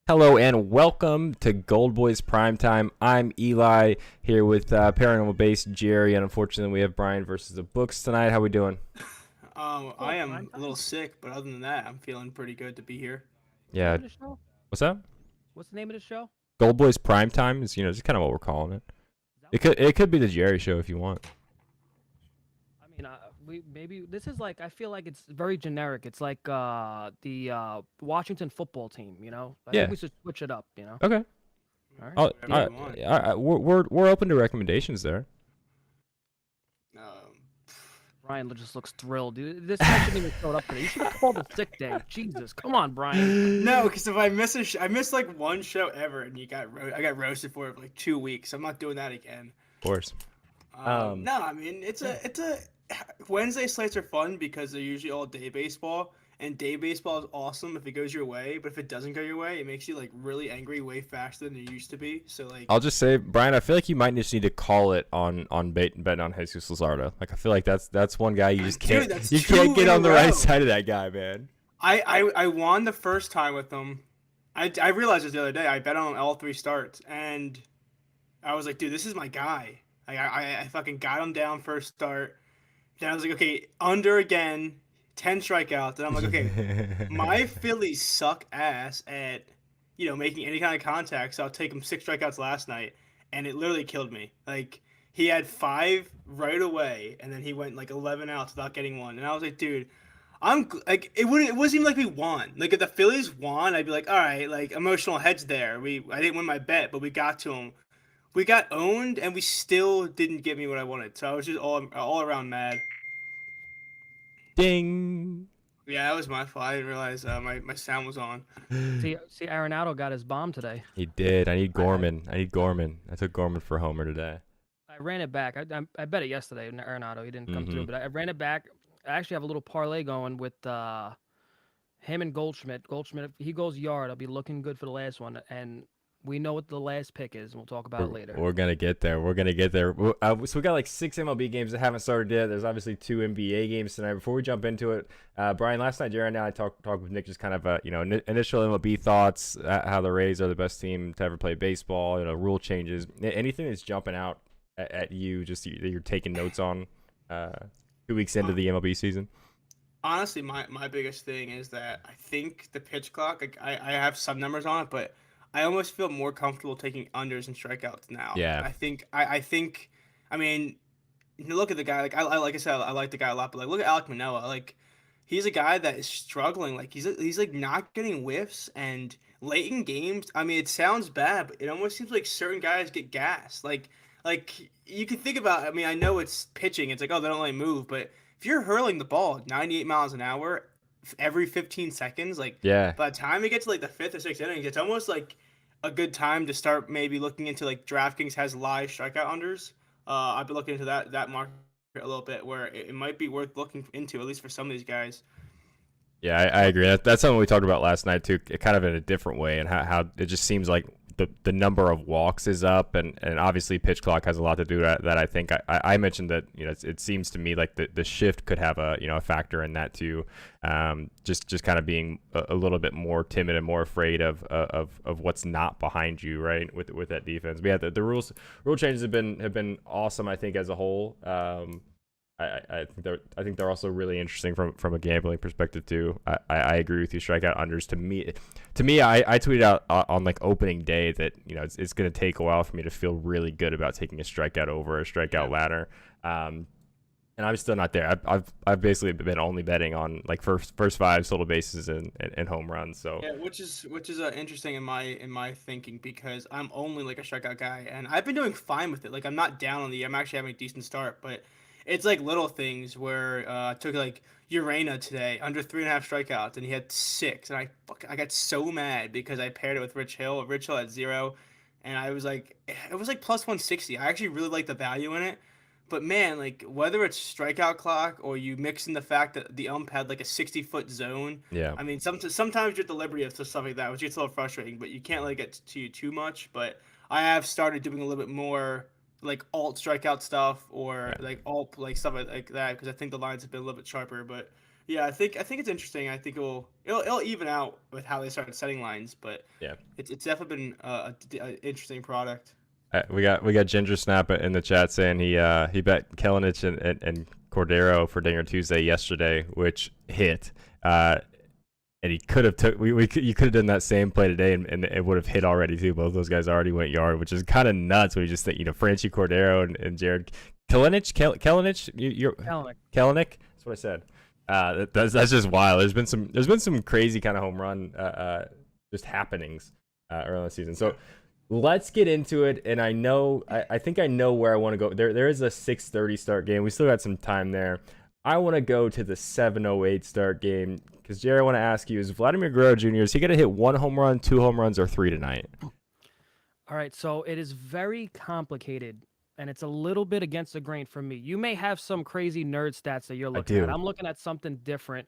Hello and welcome to GoldBoys Primetime. I'm Eli here with paranormal base Jerry, and unfortunately we have Brian versus the books tonight. How we doing? I Oh, am prime a little time? sick, but other than that, I'm feeling pretty good to be here. What's the name Yeah, of the show? what's up? What's the name of the show? GoldBoys Primetime is just kind of what we're calling it. Is that It what could it's it called? could be the Jerry show if you want. I mean, we maybe this is like I feel like it's very generic. It's like the Washington football team. I think Yeah. we should switch it up. Okay. All right, Whatever deal. you want. We're open to recommendations there. Um, Brian just looks thrilled, dude. This guy shouldn't even show up today. You should have called a sick day. Jesus, come on, Brian. no, because if I miss I missed like one show ever, and I got roasted for it for like 2 weeks. I'm not doing that again. Of course. Um. No, I mean Yeah. it's a Wednesday slates are fun because they're usually all day baseball, and day baseball is awesome if it goes your way, but if it doesn't go your way, it makes you like really angry way faster than it used to be. So like, I'll just say, Brian, I feel like you might just need to call it on betting on Jesus Luzardo. Like I feel like that's one guy you just can't dude, that's you can't two get in a on the right row. side of that guy, man. I won the first time with them. I realized this the other day. I bet on all three starts, and I was like, dude, this is my guy. Like I fucking got him down first start. Then I was like, okay, under again, 10 strikeouts. And I'm like, okay, my Phillies suck ass at making any kind of contact. So I'll take him 6 strikeouts last night, and it literally killed me. Like he had five right away, and then he went like 11 outs without getting one. And I was like, dude, like it wasn't even like we won. Like if the Phillies won, I'd be like, all right, like emotional heads there. I didn't win my bet, but we got to him. We got owned, and we still didn't get me what I wanted. So I was just all around mad. Ding. Yeah, that was my fault. I didn't realize my sound was on. See, Arenado got his bomb today. He did. I need I Gorman. I need Gorman. I took Gorman for Homer today. I ran it back. I bet it yesterday. Arenado, he didn't come Mm-hmm. through, but I ran it back. I actually have a little parlay going with him and Goldschmidt. Goldschmidt, if he goes yard, I'll be looking good for the last one. And we know what the last pick is, and we'll talk about We're, it later. we're gonna get there. We're gonna get there. So we got like 6 MLB games that haven't started yet. There's obviously 2 NBA games tonight. Before we jump into it, Brian, last night Jared and I talked with Nick, just kind of initial MLB thoughts, how the Rays are the best team to ever play baseball. Rule changes, anything that's jumping out at you, just that you're taking notes on. 2 weeks into Uh, the MLB season. Honestly, my biggest thing is that I think the pitch clock. Like I have some numbers on it, but I almost feel more comfortable taking unders and strikeouts now. Yeah. I think. I mean, you look at the guy. Like I said, I like the guy a lot. But like, look at Alec Manoah. Like, he's a guy that is struggling. Like he's like not getting whiffs and late in games. I mean, it sounds bad, but it almost seems like certain guys get gassed. Like you can think about. I mean, I know it's pitching. It's like, oh, they don't really move, but if you're hurling the ball 98 miles an hour every 15 seconds, like Yeah. by the time you get to like the fifth or sixth inning, it's almost like a good time to start maybe looking into like DraftKings has live strikeout unders. I've been looking into that market a little bit where it might be worth looking into, at least for some of these guys. Yeah, I agree. That's something we talked about last night too, kind of in a different way, and how it just seems like the number of walks is up, and obviously pitch clock has a lot to do with that. I think I mentioned that it seems to me like the shift could have a factor in that too. Just kind of being a little bit more timid and more afraid of what's not behind you, right? With that defense. But yeah, the rule changes have been awesome, I think, as a whole. I think they're also really interesting from a gambling perspective too. I agree with you. Strikeout unders to me, I tweeted out on like opening day that it's going to take a while for me to feel really good about taking a strikeout over a strikeout Yeah. ladder. And I'm still not there. I've basically been only betting on like first five total bases and home runs. So Yeah, which is interesting in my thinking because I'm only like a strikeout guy and I've been doing fine with it. Like I'm not down on the. I'm actually having a decent start, but it's like little things where I took like Urena today under 3.5 strikeouts and he had six and I got so mad because I paired it with Rich Hill. Rich Hill had zero, and I was like it was like plus 160. I actually really like the value in it. But man, like whether it's strikeout clock or you mix in the fact that the ump had like a 60-foot zone. yeah. I mean, sometimes you're at the liberty of stuff like that, which gets a little frustrating. But you can't let it get to you too much. But I have started doing a little bit more like alt strikeout stuff or like alt like stuff like that because I think the lines have been a little bit sharper. But yeah, I think it's interesting. I think it'll even out with how they started setting lines, but Yeah. it's definitely been a interesting product. We got Ginger Snap in the chat saying he bet Kelenic and Cordero for Dinger Tuesday yesterday, which hit. And he could have took you could have done that same play today and it would have hit already too. Both those guys already went yard, which is kind of nuts when you just think, Franchi Cordero and Jared Kelenic. You're Kelenic. That's what I said. That's just wild. There's been some crazy kind of home run just happenings early in the season. So let's get into it. And I think I know where I want to go. There is a 6:30 start game. We still got some time there. I want to go to the 7:08 start game because, Jerry, I want to ask you, is Vladimir Guerrero Jr., is he going to hit 1 home run, 2 home runs, or 3 tonight? All right, so it is very complicated, and it's a little bit against the grain for me. You may have some crazy nerd stats that you're looking at. I'm looking at something different.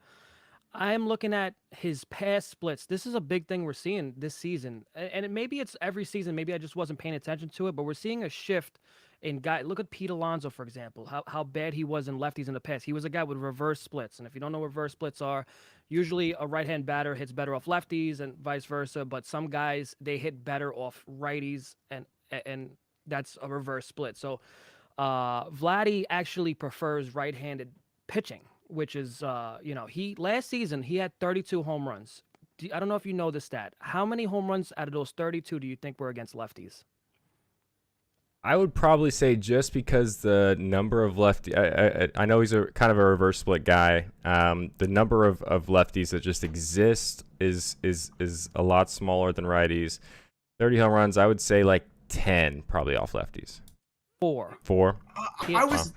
I'm looking at his past splits. This is a big thing we're seeing this season. And maybe it's every season. Maybe I just wasn't paying attention to it, but we're seeing a shift in guy. Look at Pete Alonso, for example, how bad he was in lefties in the past. He was a guy with reverse splits. And if you don't know what reverse splits are, usually a right-hand batter hits better off lefties and vice versa. But some guys, they hit better off righties, and that's a reverse split. So Vladdy actually prefers right-handed pitching, which is, he last season he had 32 home runs. I don't know if you know the stat. How many home runs out of those 32 do you think were against lefties? I would probably say just because the number of lefty, I know he's a kind of a reverse split guy. The number of lefties that just exist is a lot smaller than righties. 30 home runs, I would say like 10 probably off lefties. 4. I was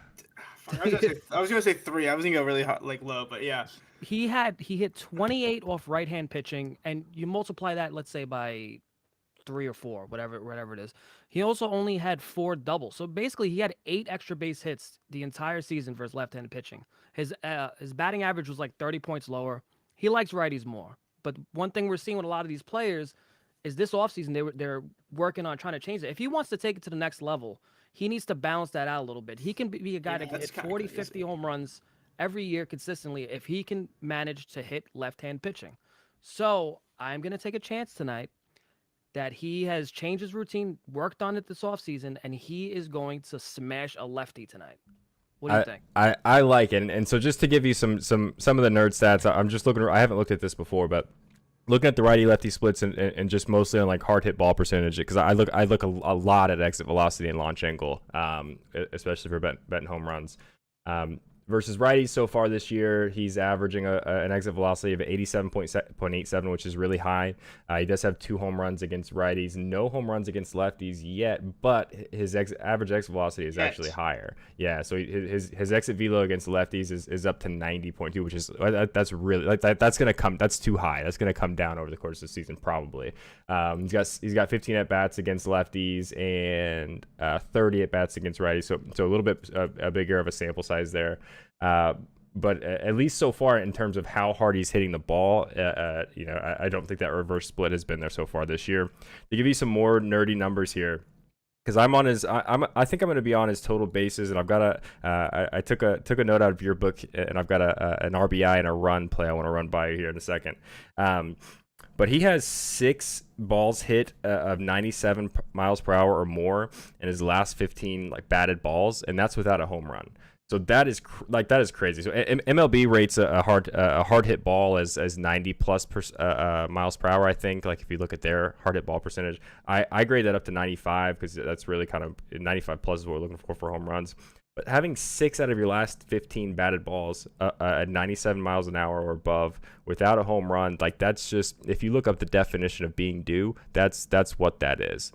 gonna say 3. I was gonna go really hot, like low, but yeah. He hit 28 off right-hand pitching, and you multiply that, let's say, by 3 or 4, whatever it is. He also only had 4 doubles. So basically, he had 8 extra base hits the entire season for his left-handed pitching. His batting average was like 30 points lower. He likes righties more. But one thing we're seeing with a lot of these players is this offseason they're working on trying to change it. If he wants to take it to the next level, he needs to balance that out a little bit. He can be a guy that can hit 40, 50 home runs every year consistently if he can manage to hit left-hand pitching. So I'm going to take a chance tonight that he has changed his routine, worked on it this offseason, and he is going to smash a lefty tonight. What do you think? I like it. And so just to give you some of the nerd stats, I'm just looking. I haven't looked at this before, but looking at the righty-lefty splits and just mostly on like hard hit ball percentage, because I look a lot at exit velocity and launch angle, especially for betting home runs. Versus righties so far this year, he's averaging an exit velocity of 87.87, which is really high. He does have 2 home runs against righties, no home runs against lefties yet, but his average exit velocity is actually higher. Yeah, so his exit velo against lefties is up to 90.2, which is that's really that's gonna come. That's too high. That's gonna come down over the course of the season probably. He's got 15 at bats against lefties and 30 at bats against righties. So a little bit bigger of a sample size there. But at least so far in terms of how hard he's hitting the ball, I don't think that reverse split has been there so far this year. To give you some more nerdy numbers here, because I think I'm going to be on his total bases, and I've got I took a note out of your book, and I've got an RBI and a run play I want to run by you here in a second. But he has 6 balls hit of 97 miles per hour or more in his last 15 batted balls, and that's without a home run. So that is crazy. So MLB rates a hard hit ball as 90 plus miles per hour. I think if you look at their hard hit ball percentage, I grade that up to 95 because that's really kind of 95 plus is what we're looking for home runs. But having 6 out of your last 15 batted balls at 97 miles an hour or above without a home run, that's just, if you look up the definition of being due, that's what that is.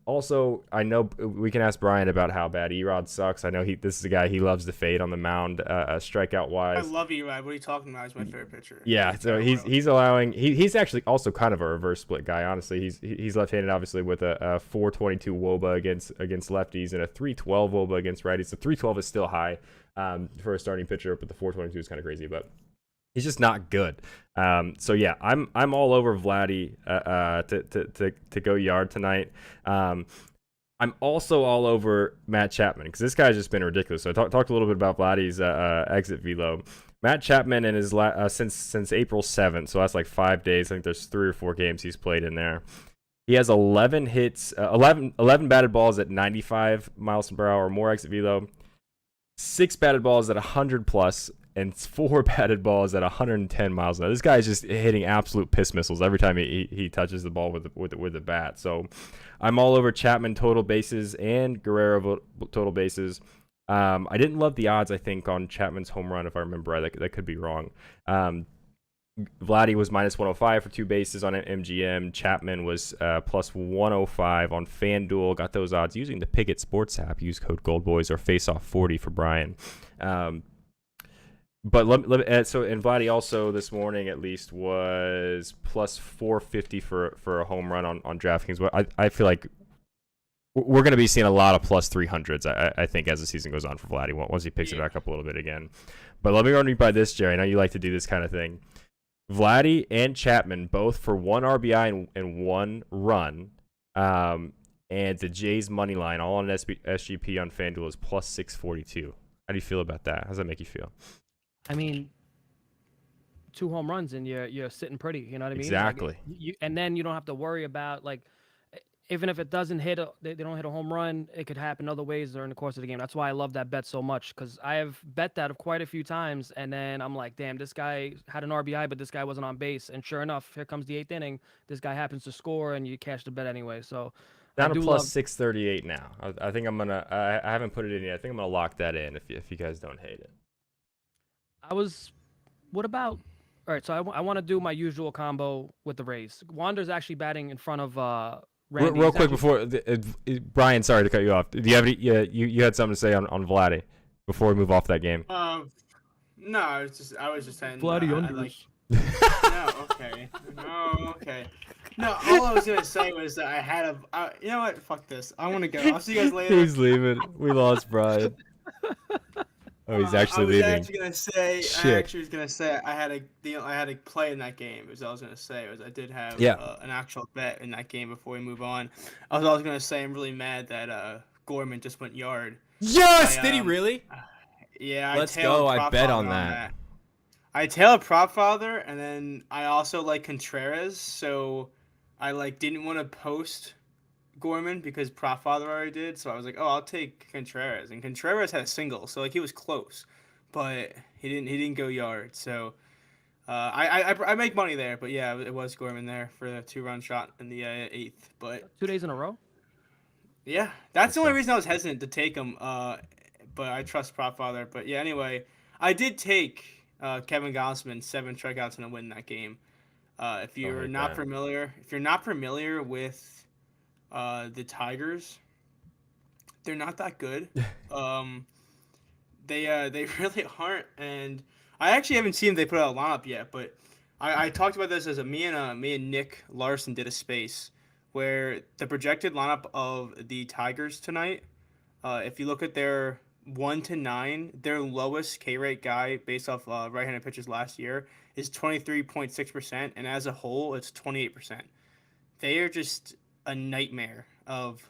Also, I know we can ask Brian about how bad Erod sucks. I know this is a guy he loves to fade on the mound, strikeout wise. I love Erod. What are you talking about? He's my favorite pitcher. Yeah, so he's allowing. He's actually also kind of a reverse split guy. Honestly, he's left-handed, obviously, with a 422 WOBA against lefties and a 312 WOBA against righties. The 312 is still high for a starting pitcher, but the 422 is kind of crazy. But he's just not good. So yeah, I'm all over Vladdy to go yard tonight. I'm also all over Matt Chapman because this guy's just been ridiculous. So I talked a little bit about Vladdy's exit velo. Matt Chapman in his since April 7th, so that's like 5 days. I think there's 3 or 4 games he's played in there. He has 11 hits, 11 batted balls at 95 miles per hour or more exit velo, 6 batted balls at 100 plus, and 4 batted balls at 110 miles an hour. This guy's just hitting absolute piss missiles every time he touches the ball with the bat. So I'm all over Chapman total bases and Guerrero total bases. I didn't love the odds, I think, on Chapman's home run, if I remember right. That could be wrong. Vladdy was minus 105 for 2 bases on an MGM. Chapman was plus 105 on FanDuel. Got those odds using the Piggott Sports app. Use code GoldBoys or FaceOff40 for Brian. But and Vladdy also this morning at least was plus 450 for a home run on DraftKings. I feel like we're going to be seeing a lot of plus 300s, I think, as the season goes on for Vladdy once he picks it back up a little bit again. But let me run you by this, Jerry. I know you like to do this kind of thing. Vladdy and Chapman both for 1 RBI and 1 run. And the Jays money line, all on SGP on FanDuel, is plus 642. How do you feel about that? How does that make you feel? I mean, 2 home runs and you're sitting pretty. You know what I mean? Exactly. Like, and then you don't have to worry about, like, even if it doesn't hit, they don't hit a home run, it could happen other ways during the course of the game. That's why I love that bet so much, because I have bet that quite a few times, and then I'm like, damn, this guy had an RBI, but this guy wasn't on base. And sure enough, here comes the 8th inning. This guy happens to score, and you cash the bet anyway. So down to plus 638 now. I think I'm gonna. I haven't put it in yet. I think I'm gonna lock that in if you guys don't hate it. What about? All right, so I want to do my usual combo with the Rays. Wander's actually batting in front of Randy. Real quick before Brian, sorry to cut you off. Do you have any? You had something to say on Vladdy before we move off that game? No, I was just saying. Vladdy unders. No, okay. No, okay. No, all I was gonna say was that I had you know what? Fuck this. I want to go. I'll see you guys later. He's leaving. We lost Brian. Oh, he's actually leaving. I actually was gonna say I had a play in that game. I was gonna say I did have an actual bet in that game before we move on. I was gonna say I'm really mad that Gorman just went yard. Yes, did he really? Yeah, let's go. I bet on that. I tailed Prop Father, and then I also like Contreras, so I didn't want to post Gorman because Prop Father already did, so I was like, oh, I'll take Contreras, and Contreras had a single, so he was close, but he didn't go yard, so I make money there, but yeah, it was Gorman there for the 2-run shot in the 8th, but 2 days in a row. Yeah, that's the only reason I was hesitant to take him, but I trust Prop Father. But yeah, anyway, I did take Kevin Gausman 7 strikeouts and a win that game. If you're not familiar with the Tigers, they're not that good. They really aren't, and I actually haven't seen if they put out a lineup yet. But I talked about this as me and Nick Larson did a space where the projected lineup of the Tigers tonight. If you look at their 1 to 9, their lowest K rate guy based off right-handed pitches last year is 23.6%, and as a whole, it's 28%. They are just a nightmare of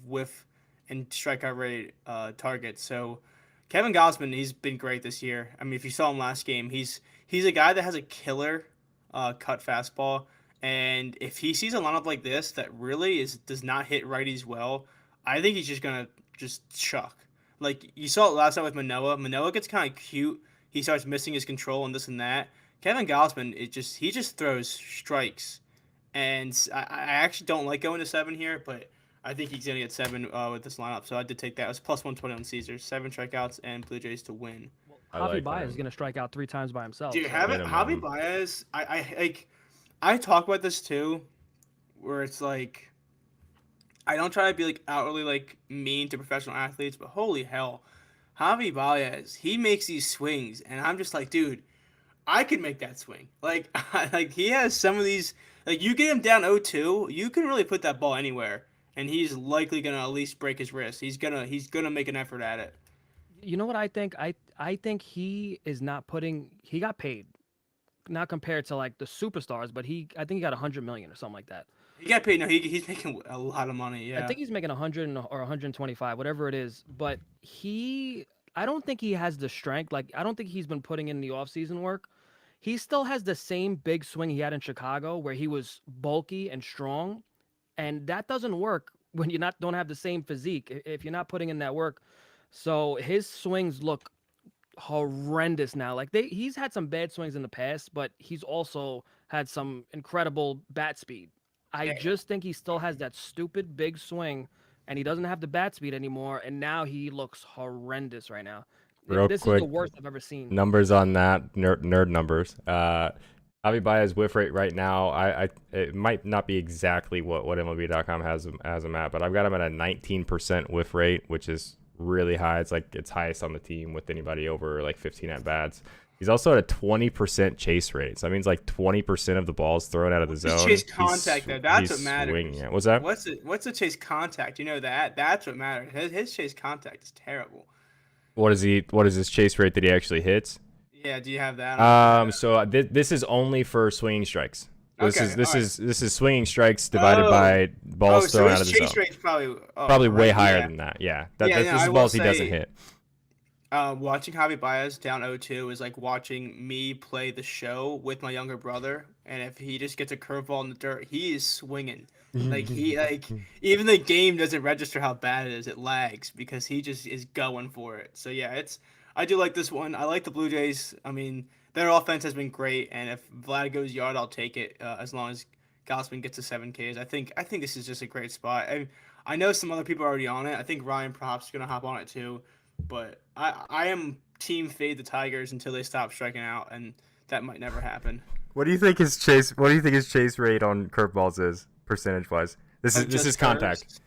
whiff and strikeout rate targets. So Kevin Gausman, he's been great this year. I mean, if you saw him last game, he's a guy that has a killer cut fastball, and if he sees a lineup like this that really does not hit righties well, I think he's just gonna chuck. Like you saw it last time with Manoah. Manoah gets kind of cute. He starts missing his control and this and that. Kevin Gausman, he just throws strikes. And I actually don't like going to 7 here, but I think he's going to get 7 with this lineup. So I did take that. It was plus 120 on Caesars. 7 strikeouts and Blue Jays to win. Javi Baez is going to strike out 3 times by himself. Dude, Javi Baez, I talk about this too, where it's like, I don't try to be outwardly mean to professional athletes, but holy hell, Javi Baez, he makes these swings, and I'm just like, dude, I could make that swing. He has some of these. You get him down 0-2, you can really put that ball anywhere, and he's likely gonna at least break his wrist. He's gonna make an effort at it. You know what I think? I think he is not putting. He got paid, not compared to the superstars, but I think he got $100 million or something like that. He got paid. No, he's making a lot of money. I Yeah. think he's making 100 or 125, whatever it is. But I don't think he has the strength. Like, I don't think he's been putting in the offseason work. He still has the same big swing he had in Chicago, where he was bulky and strong, and that doesn't work when you don't have the same physique if you're not putting in that work. So his swings look horrendous now. Like he's had some bad swings in the past, but he's also had some incredible bat speed. I Yeah. just think he still has that stupid big swing, and he doesn't have the bat speed anymore. And now he looks horrendous right now. Real This is the quick, worst I've ever seen. numbers on that, nerd numbers. Javi Baez whiff rate right now, it might not be exactly what MLB.com has him at, but I've got him at a 19% whiff rate, which is really high. It's like it's highest on the team with anybody over like 15 at bats. He's also at a 20% chase rate, so that means like 20% of the balls thrown out of the zone. Chase contact though. That's what matters. Swinging it. What's that? What's the chase contact? You know that. That's what matters. His chase contact is terrible. What is his chase rate that he actually hits? Yeah, do you have that? So this is only for swinging strikes. Okay, This is swinging strikes divided by balls thrown out of the zone. His chase rate's probably way higher than that. Yeah, this is balls he doesn't hit. Watching Javi Baez down 0-2 is like watching me play the show with my younger brother, and if he just gets a curveball in the dirt, he is swinging. Like even the game doesn't register how bad it is. It lags because he just is going for it. So yeah, I do like this one. I like the Blue Jays. I mean, their offense has been great, and if Vlad goes yard, I'll take it as long as Gausman gets to 7 Ks. I think this is just a great spot. I know some other people are already on it. I think Ryan Prop's gonna hop on it too, but I am team fade the Tigers until they stop striking out, and that might never happen. What do you think his chase rate on curveballs is percentage wise? This is contact.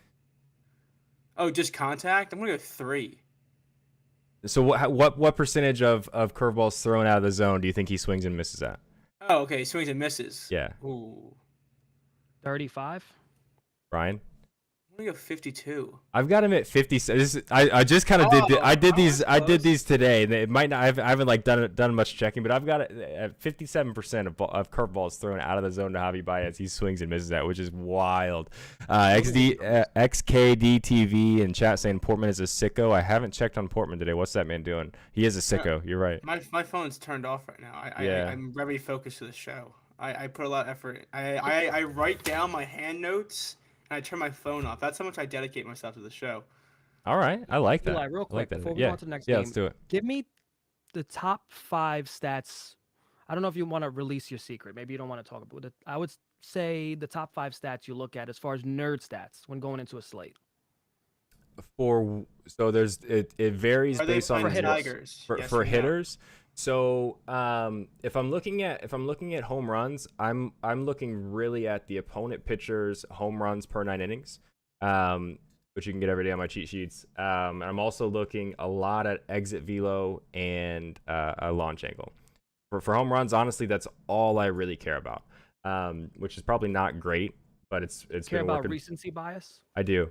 Oh, just contact? I'm gonna go 3. So what percentage of curveballs thrown out of the zone do you think he swings and misses at? Oh, okay, swings and misses. Yeah. Ooh. 35. I'm Brian? gonna go 52. I've got him at 50. I just kind of did these today, and it might not. I haven't like done much checking, but I've got it at 57% of curveballs thrown out of the zone to Javi Baez. He swings and misses that, which is wild. XKDTV in chat saying Portman is a sicko. I haven't checked on Portman today. What's that man doing? He is a sicko. You're right. My phone's turned off right now. I'm very focused to the show. I put a lot of effort. I write down my hand notes. I turn my phone off. That's how much I dedicate myself to the show. All right, I like that. Eli, real quick, before we go on to the next game, game, let's do it. Give me the top 5 stats. I don't know if you want to release your secret. Maybe you don't want to talk about it. I would say the top 5 stats you look at as far as nerd stats when going into a slate. It varies based on hitters. For hitters. So if I'm looking at home runs, I'm looking really at the opponent pitcher's home runs per 9 innings, which you can get every day on my cheat sheets. And I'm also looking a lot at exit velo and a launch angle. For home runs, honestly, that's all I really care about, which is probably not great, but it's care been about working. Recency bias. I do.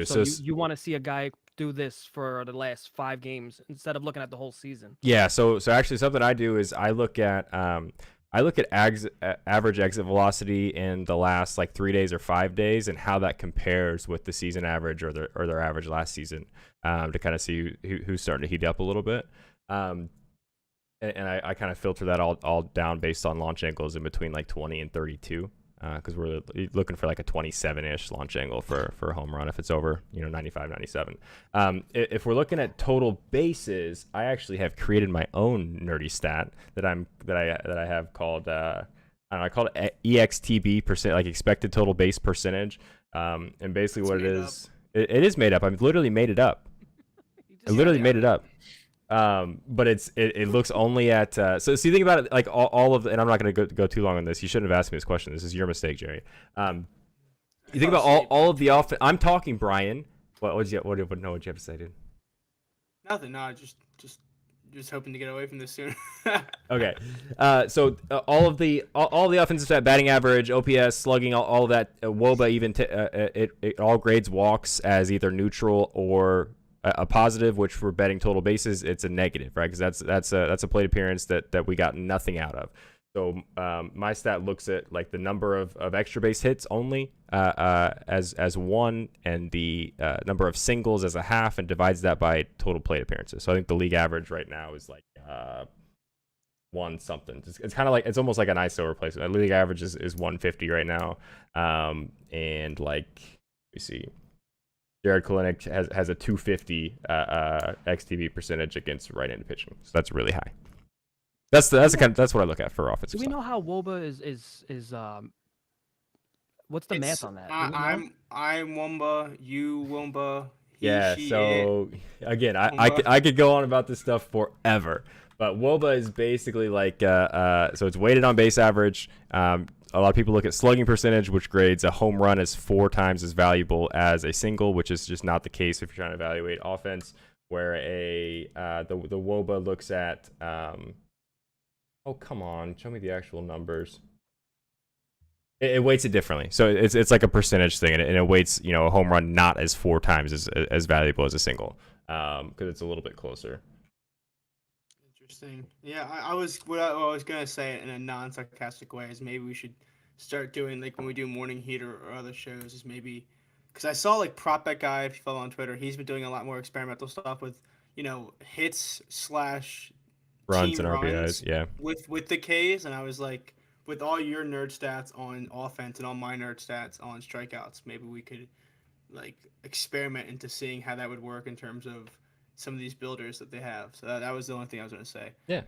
So you want to see a guy do this for the last 5 games instead of looking at the whole season. Yeah. So actually, something I do is I look at average exit velocity in the last like 3 days or 5 days, and how that compares with the season average or their average last season, to kind of see who's starting to heat up a little bit. And I kind of filter that all down based on launch angles in between like 20 and 32. Because we're looking for like a 27-ish launch angle for a home run if it's over 95, 97. If we're looking at total bases, I actually have created my own nerdy stat that I have called I call it EXTB percent, like expected total base percentage. And basically what it is, it is made up. I've literally made it up. Made it up. But it looks only at so you think about it like all of the, and I'm not going to go too long on this. You shouldn't have asked me this question. This is your mistake, Jerry. You think about all of the offense. I'm talking, Brian. What you have to say, dude? Nothing. No, just hoping to get away from this soon. Okay. So all the offensive stat, batting average, OPS, slugging, all of that, WOBA even it all grades walks as either neutral or a positive, which for betting total bases, it's a negative, right? Because that's a plate appearance that we got nothing out of. So my stat looks at like the number of extra base hits only as one, and the number of singles as a half, and divides that by total plate appearances. So I think the league average right now is like one something. It's kind of like, it's almost like an ISO replacement. The league average is 150 right now, and like we see. Jared Kalenic has a 250 xTV percentage against right-handed pitching, so that's really high. That's what I look at for offensive. Do we know how Woba is what's the math on that? I'm Womba, you Womba. Yeah. So again, I could go on about this stuff forever, but Woba is basically like so it's weighted on base average. A lot of people look at slugging percentage, which grades a home run as 4 times as valuable as a single, which is just not the case if you're trying to evaluate offense. Where the WOBA looks at oh, come on, show me the actual numbers. It weights it differently, so it's like a percentage thing, and it weights, you know, a home run not as 4 times as valuable as a single, because it's a little bit closer. Interesting. Yeah, I was gonna say it in a non-sarcastic way is maybe we should start doing, like, when we do Morning Heat or other shows, is maybe, because I saw like Prop Bet Guy, if you follow on Twitter, he's been doing a lot more experimental stuff with, you know, hits / Runs team and RBIs, runs yeah. with the K's, and I was like, with all your nerd stats on offense and all my nerd stats on strikeouts, maybe we could like experiment into seeing how that would work in terms of some of these builders that they have. So that was the only thing I was going to say. Yeah.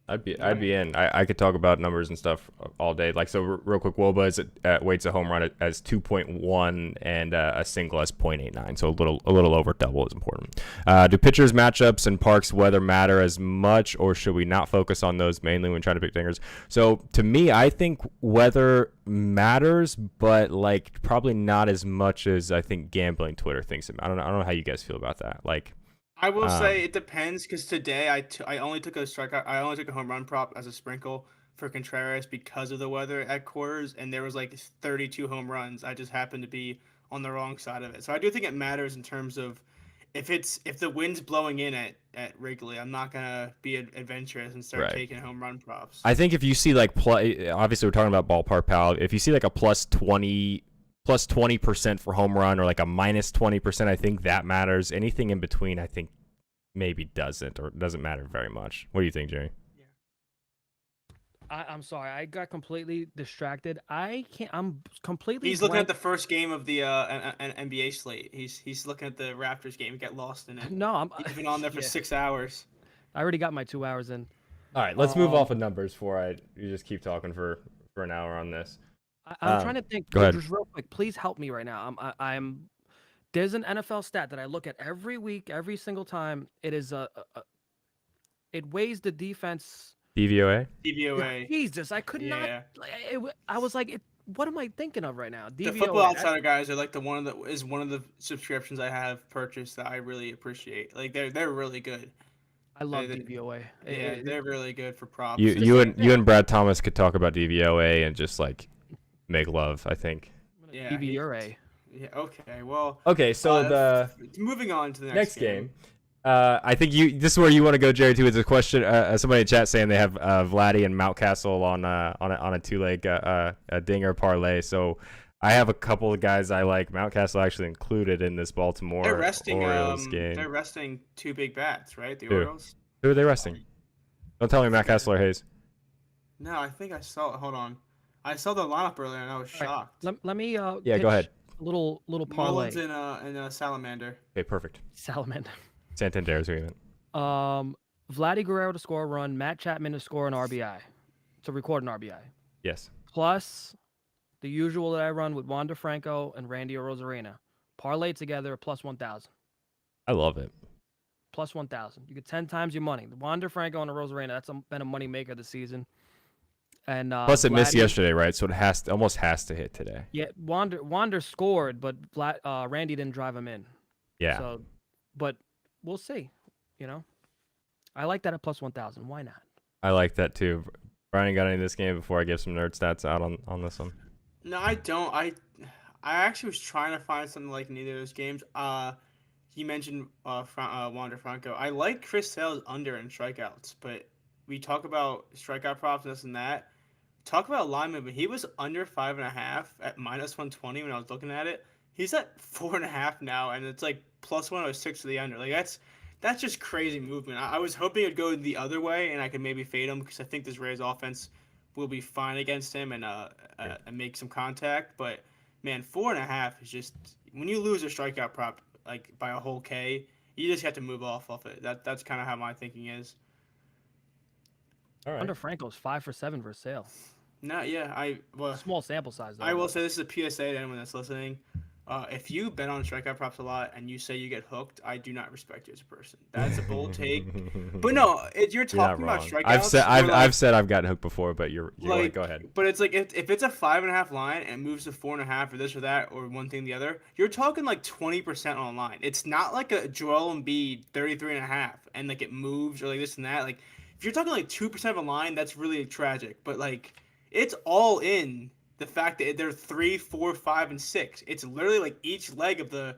I'd be in. I could talk about numbers and stuff all day. Like, so real quick, Woba is weights a home run as 2.1 and a single as 0.89. So a little over double is important. Do pitchers, matchups, and parks weather matter as much, or should we not focus on those mainly when trying to pick dingers? So to me, I think weather matters, but like probably not as much as I think gambling Twitter thinks. I don't know how you guys feel about that. Like, I will say it depends, because today I only took a strikeout. I only took a home run prop as a sprinkle for Contreras because of the weather at quarters, and there was like 32 home runs. I just happened to be on the wrong side of it. So I do think it matters in terms of if the wind's blowing in at Wrigley, I'm not gonna be adventurous and start taking home run props. I think if you see like obviously we're talking about ballpark pal. If you see like a plus 20% for home run, or like a minus 20%, I think that matters. Anything in between, I think maybe doesn't matter very much. What do you think, Jerry? I'm sorry, I got completely distracted. I'm completely. He's looking at the first game of the an NBA slate. He's looking at the Raptors game. He got lost in it. No, he's been on there for 6 hours. I already got my 2 hours in. All right, let's move off of numbers before you just keep talking for an hour on this. I'm trying to think. Go ahead. Just real quick, please help me right now. I'm. There's an NFL stat that I look at every week, every single time. It is it weighs the defense. DVOA. Jesus, I could not. I was like, what am I thinking of right now? DVOA. The Football Outsider guys are like one of the subscriptions I have purchased that I really appreciate. Like they're really good. I love DVOA. Yeah, they're really good for props. You and Brad Thomas could talk about DVOA and just like make love, I think. Yeah. DVOA. Yeah. Okay. Well. Okay. So moving on to the next game. I think this is where you want to go, Jerry. Too. It's a question. Somebody in chat saying they have Vladdy and Mountcastle on a 2-leg dinger parlay. So I have a couple of guys I like. Mountcastle actually included in this Baltimore Orioles game. They're resting 2 big bats, right? The Orioles. Who are they resting? Don't tell me Mountcastle or Hayes. No, I think I saw it. Hold on. I saw the lineup earlier and I was shocked. Right. Let me. Go ahead. Little parlay. Mullins and Salamander. Okay, perfect. Salamander. Santander is even. Vladdy Guerrero to score a run, Matt Chapman to score an RBI, to record an RBI. Yes. Plus the usual that I run with Wander Franco and Randy Arozarena. Parlay together plus 1,000. I love it. Plus 1,000. You get 10 times your money. The Wander Franco and Arozarena, that's been a money maker this season. And plus it missed yesterday, right? So it almost has to hit today. Yeah, Wander scored, but Randy didn't drive him in. Yeah. So, but we'll see. You know, I like that at plus 1,000. Why not? I like that too. Brian, got any of this game before I give some nerd stats out on this one? No, I don't. I actually was trying to find something like neither of those games. He mentioned Wander Franco. I like Chris Sale's under in strikeouts, but we talk about strikeout props and this and that. talk about line movement. He was under 5.5 at -120 when I was looking at it. He's at 4.5 now, and it's like +106 to the under. Like that's just crazy movement. I was hoping it'd go the other way, and I could maybe fade him because I think this Rays offense will be fine against him and make some contact. But man, 4.5 is just when you lose a strikeout prop like by a whole K, you just have to move off it. That's kind of how my thinking is. All right. Under Franco's 5 for 7 for sale. No, yeah, small sample size though. I will say this is a PSA to anyone that's listening. If you bet on strikeout props a lot and you say you get hooked, I do not respect you as a person. That's a bold take. But no, you're talking about strikeouts. I've said I've gotten hooked before, but you're like, go ahead. But it's like if it's a 5.5 line and it moves to 4.5 or this or that or one thing or the other, you're talking like 20% on line. It's not like a Joel Embiid 33.5 and like it moves or like this and that. Like if you're talking like 2% of a line, that's really tragic. But like it's all in the fact that they're 3, 4, 5, and 6. It's literally like each leg of the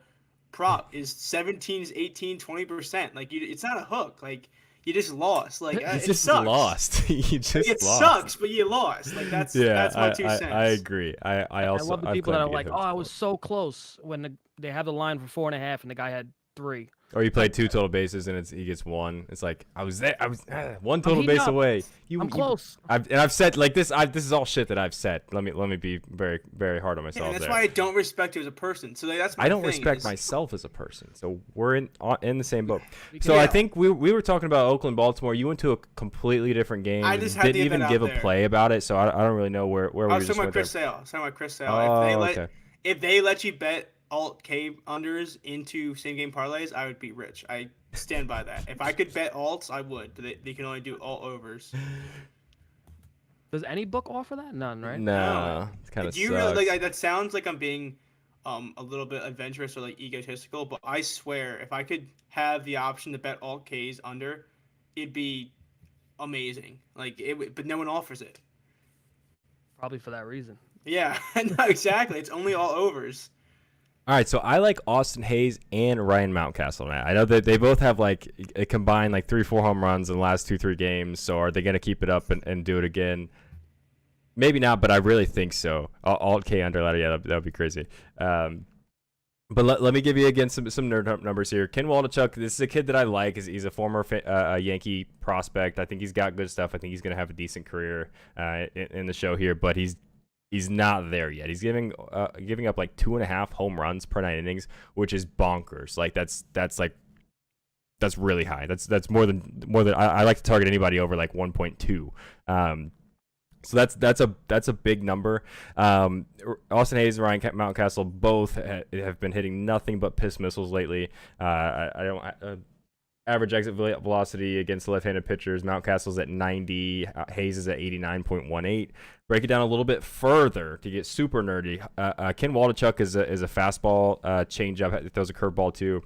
prop is 17, 18, 20%. Like it's not a hook. Like you just lost. Like you just lost. You just it lost. sucks, but you lost. Like that's my 2 cents. I agree. I also love the people that are like, oh, I was for so close when they have the line for 4.5 and the guy had 3. Or you play 2 total bases and he gets 1. It's like I was there. I was 1 total base away. I'm close. I've said like this. This is all shit that I've said. Let me be very very hard on myself. And that's there. why I don't respect you as a person. So that's my I don't thing, respect is... myself as a person. So we're in the same boat. So I think we were talking about Oakland, Baltimore. You went to a completely different game. I just didn't even give a play about it. So I don't really know where we were. Just went Chris Sale. I was talking about Chris Sale. Oh, if they let you bet alt K unders into same game parlays, I would be rich. I stand by that. If I could bet alts, I would. But they can only do alt overs. Does any book offer that? None, right? No. It kind of sucks. Really like that? Sounds like I'm being a little bit adventurous or like egotistical, but I swear if I could have the option to bet alt Ks under, it'd be amazing. Like but no one offers it. Probably for that reason. Yeah, no, exactly. It's only all overs. All right, so I like Austin Hayes and Ryan Mountcastle, man. I know that they both have like a combined like 3-4 home runs in the last 2-3 games. So are they going to keep it up and do it again? Maybe not, but I really think so. Alt K under that, yeah, that would be crazy. But let me give you again some nerd numbers here. Ken Waldichuk, this is a kid that I like. He's a former Yankee prospect. I think he's got good stuff. I think he's going to have a decent career in the show here, but he's not there yet. He's giving up like 2.5 home runs per 9 innings, which is bonkers. Like that's really high. That's more than I like to target anybody over like 1.2. So that's a big number. Austin Hayes and Ryan Mountcastle both have been hitting nothing but piss missiles lately. Average exit velocity against left-handed pitchers. Mountcastle's at 90. Hayes is at 89.18. Break it down a little bit further to get super nerdy. Ken Waldichuk is a fastball changeup. He throws a curveball too.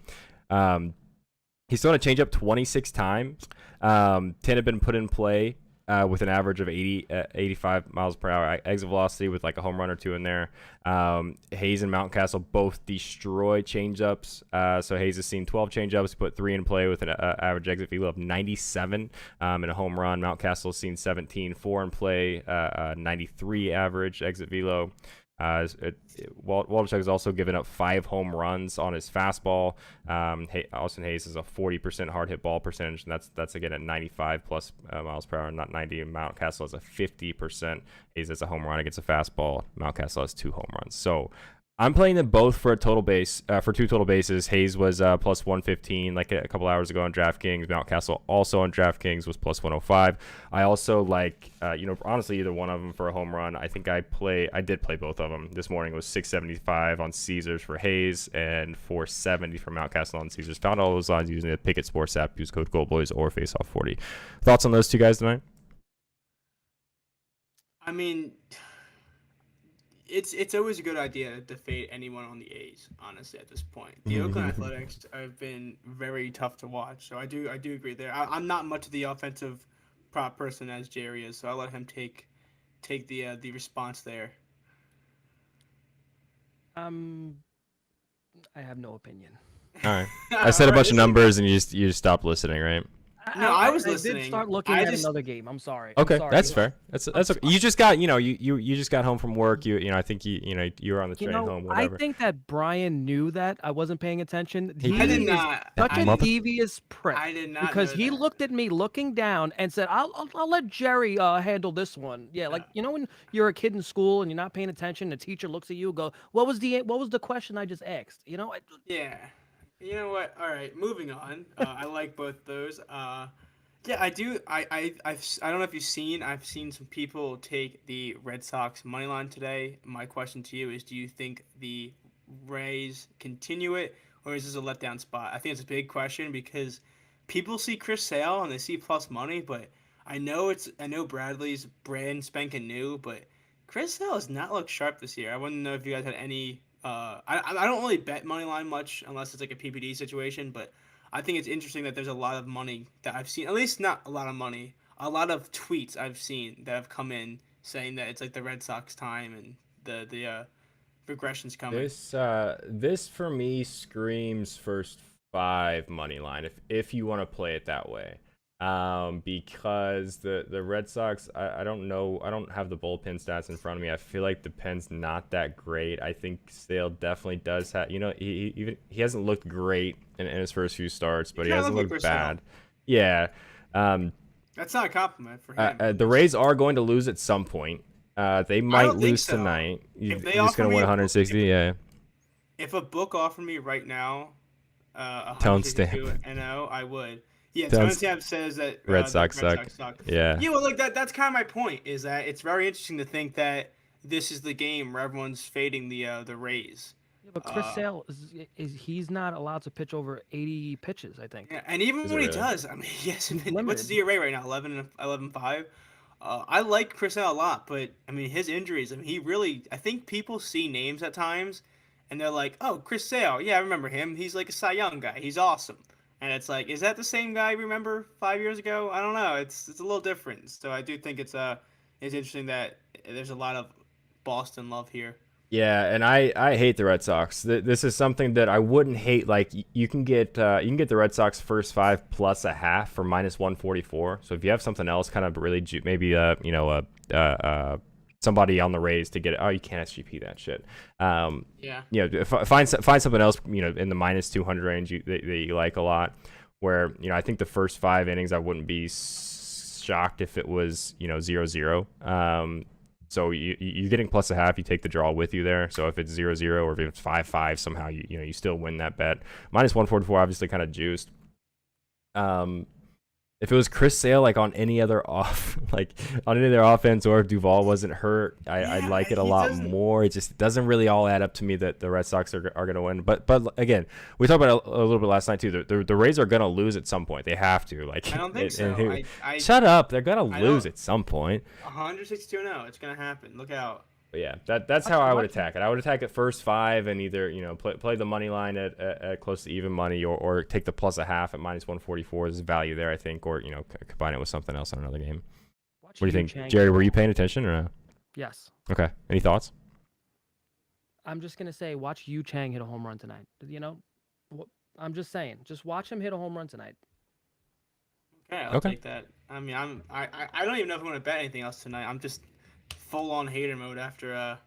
He's thrown a changeup 26 times. 10 have been put in play with an average of 85 miles per hour exit velocity with like a home run or 2 in there. Hayes and Mountcastle both destroy changeups. So Hayes has seen 12 changeups. He put 3 in play with an average exit velo of 97 and a home run. Mountcastle has seen 17, 4 in play, 93 average exit velo. Waldichuk has also given up 5 home runs on his fastball. Austin Hayes is a 40% hard hit ball percentage, and that's again at 95 plus miles per hour, not 90. Mountcastle has a 50%. Hayes has a home run against a fastball. Mountcastle has 2 home runs. So I'm playing them both for a total base for 2 total bases. Hayes was plus 115 like a couple hours ago on DraftKings. Mountcastle also on DraftKings was plus 105. I also like honestly either one of them for a home run. I think I did play both of them. This morning was 675 on Caesars for Hayes and 470 for Mountcastle on Caesars. Found all those lines using the Pickett Sports app. Use code GoldBoys or FaceOff40. Thoughts on those 2 guys tonight? I mean, it's always a good idea to fade anyone on the A's, honestly, at this point. The Oakland Athletics have been very tough to watch, so I do agree there. I'm not much of the offensive prop person as Jerry is, so I'll let him take the response there. I have no opinion. All right. I said a bunch of numbers and you just stopped listening, right? No, I was I did listening. start looking at another game. I'm sorry. Okay, I'm sorry. that's fair. That's okay. You just got you just got home from work. I think you were on the train home. I Whatever. think that Brian knew that I wasn't paying attention. I did He is not. such a Mother- devious prick I did not because know he that. looked at me looking down and said, "I'll let Jerry handle this one." Yeah, like when you're a kid in school and you're not paying attention, the teacher looks at you and go, what was the question I just asked?" Yeah. You know what? All right, moving on. I like both those. Yeah, I do. I don't know if you've seen. I've seen some people take the Red Sox money line today. My question to you is: do you think the Rays continue it, or is this a letdown spot? I think it's a big question because people see Chris Sale and they see plus money, but I know Bradley's brand spanking new, but Chris Sale has not looked sharp this year. I want to know if you guys had any. I don't really bet money line much unless it's like a PPD situation, but I think it's interesting that there's a lot of money that I've seen. At least not a lot of money. A lot of tweets I've seen that have come in saying that it's like the Red Sox time and the regression's coming. This for me screams first 5 money line if you want to play it that way. Because the Red Sox, I don't know, I don't have the bullpen stats in front of me. I feel like the pen's not that great. I think Sale definitely does have, he hasn't looked great in his first few starts, but he hasn't looked bad. Yeah. That's not a compliment for him. The Rays are going to lose at some point. They might lose tonight. You're just going to win 160, yeah. If a book offered me right now, Tone Stamp. 162-0, I would. Yeah, Tone Stamp says that Red Sox suck. Yeah. Yeah, well, like that's kind of my point. Is that it's very interesting to think that this is the game where everyone's fading the Rays. Yeah, but Chris Sale he's not allowed to pitch over 80 pitches, I think. Yeah, and even when he does, I mean, yes. What's his ERA right now? 11.5. I like Chris Sale a lot, but I mean his injuries. I mean, he really. I think people see names at times, and they're like, "Oh, Chris Sale. Yeah, I remember him. He's like a Cy Young guy. He's awesome." And it's like, is that the same guy you remember 5 years ago? I don't know. It's a little different. So I do think it's interesting that there's a lot of Boston love here. Yeah, and I hate the Red Sox. This is something that I wouldn't hate. Like you can get the Red Sox first 5 plus a half for -144. So if you have something else, kind of really maybe somebody on the Rays to get it. Oh, you can't SGP that shit. Yeah. Find something else. In the -200 range that you like a lot. Where I think the first 5 innings I wouldn't be shocked if it was 0-0. So you're getting plus a half. You take the draw with you there. So if it's 0-0 or if it's 5-5, somehow you still win that bet. -144 obviously kind of juiced. If it was Chris Sale like on any other offense, or if Duvall wasn't hurt, I'd like it a lot more. It just doesn't really all add up to me that the Red Sox are going to win. But again, we talked about it a little bit last night too. The Rays are going to lose at some point. They have to. I don't think so. Shut up. They're going to lose at some point. 162-0. It's going to happen. Look out. But yeah, that's how I would attack it. I would attack it first 5 and either play the money line at close to even money, or take the plus a half at -144 is value there, I think, or combine it with something else on another game. What do you think, Jerry? Were you paying attention or no? Yes. Okay. Any thoughts? I'm just gonna say, watch Yu Chang hit a home run tonight. I'm just saying, just watch him hit a home run tonight. Okay, I'll take that. I mean, I don't even know if I'm gonna bet anything else tonight. I'm just full on hater mode after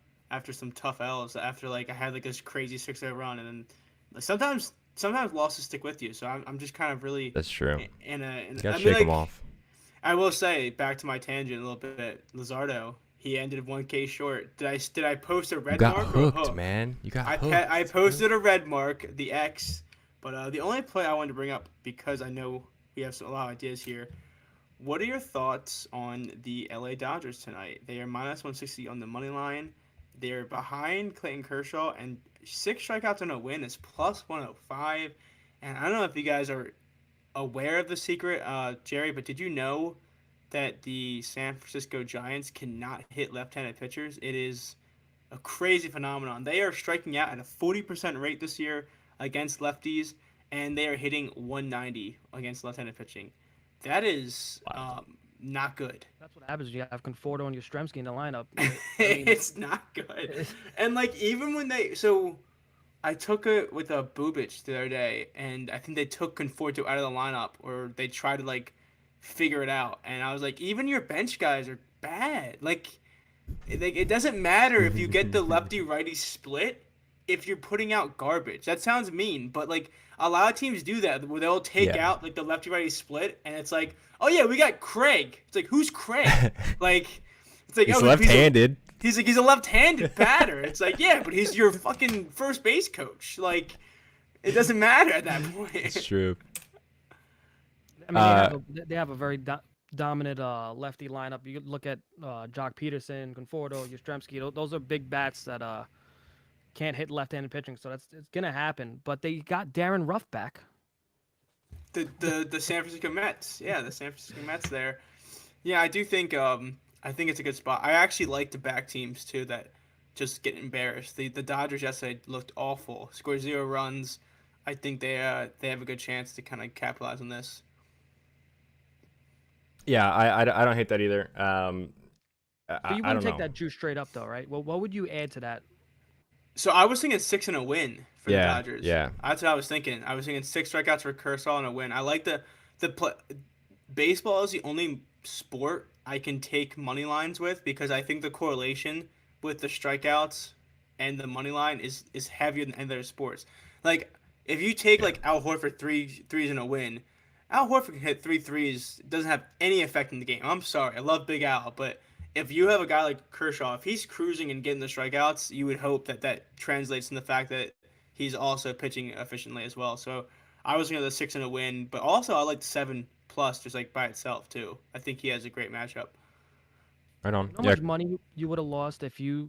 some tough L's. After I had this crazy 6-0 run, and then sometimes losses stick with you. So I'm just kind of really. That's true. You gotta shake them off. I will say, back to my tangent a little bit. Luzardo, he ended 1K short. Did I post a red mark or a hook? Man. You got hooked. I posted a red mark, the X, but the only play I wanted to bring up, because I know we have a lot of ideas here. What are your thoughts on the LA Dodgers tonight? They are -160 on the money line. They're behind Clayton Kershaw, and 6 strikeouts on a win is +105. And I don't know if you guys are aware of the secret, Jerry, but did you know that the San Francisco Giants cannot hit left-handed pitchers? It is a crazy phenomenon. They are striking out at a 40% rate this year against lefties, and they are hitting 190 against left-handed pitching. That is not good. That's what happens when you have Conforto and Yastrzemski in the lineup. It's not good. And even when I took it with a Bubic the other day, and I think they took Conforto out of the lineup, or they tried to like figure it out. And I was like, even your bench guys are bad. Like, it doesn't matter if you get the lefty righty split if you're putting out garbage. That sounds mean, but like a lot of teams do that where they'll take out like the lefty righty split, and it's like, oh yeah, we got Craig. It's like, who's Craig? Like, it's like, He's oh, left-handed. He's a left-handed batter. It's like, yeah, but he's your fucking first base coach. Like, it doesn't matter at that point. It's true. I mean, they have a very dominant lefty lineup. You could look at Jock Peterson, Conforto, Yastrzemski. Those are big bats that can't hit left-handed pitching, so it's gonna happen. But they got Darren Ruff back. The San Francisco Mets, yeah, the San Francisco Mets there. Yeah, I do think I think it's a good spot. I actually like the back teams too that just get embarrassed. The Dodgers yesterday looked awful. Scored 0 runs. I think they have a good chance to kind of capitalize on this. Yeah, I don't hate that either. But you wouldn't take that juice straight up though, right? Well, what would you add to that? So I was thinking 6 and a win for the Dodgers. Yeah, that's what I was thinking. I was thinking 6 strikeouts for Kershaw and a win. I like the baseball is the only sport I can take money lines with because I think the correlation with the strikeouts and the money line is heavier than other sports. Like if you take like Al Horford threes in a win, Al Horford can hit 3 threes. It doesn't have any effect in the game. I'm sorry, I love Big Al, but if you have a guy like Kershaw, if he's cruising and getting the strikeouts, you would hope that translates in the fact that he's also pitching efficiently as well. So I was thinking of the 6 and a win, but also I like the 7+ just like by itself too. I think he has a great matchup. Right on. How much money you would have lost if the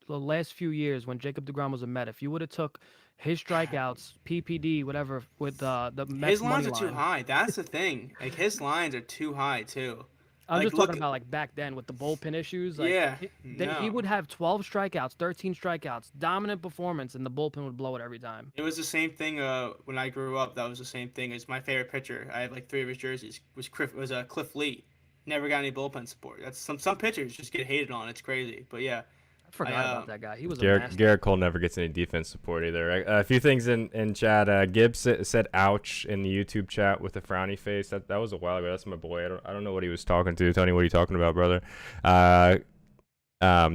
last few years when Jacob deGrom was a Met, if you would have took his strikeouts, PPD, whatever, with the Mets his lines money are too high. That's the thing. Like his lines are too high too. I'm just talking about like back then with the bullpen issues. Like, yeah, he would have 12 strikeouts, 13 strikeouts, dominant performance, and the bullpen would blow it every time. It was the same thing when I grew up. That was the same thing. It's my favorite pitcher. I have like 3 of his jerseys. Was Cliff Lee. Never got any bullpen support. That's some pitchers just get hated on. It's crazy, but yeah. I forgot about that guy. He was Garrett Cole never gets any defense support either. A few things in chat. Gibbs said "ouch" in the YouTube chat with a frowny face. That was a while ago. That's my boy. I don't know what he was talking to. Tony, what are you talking about, brother?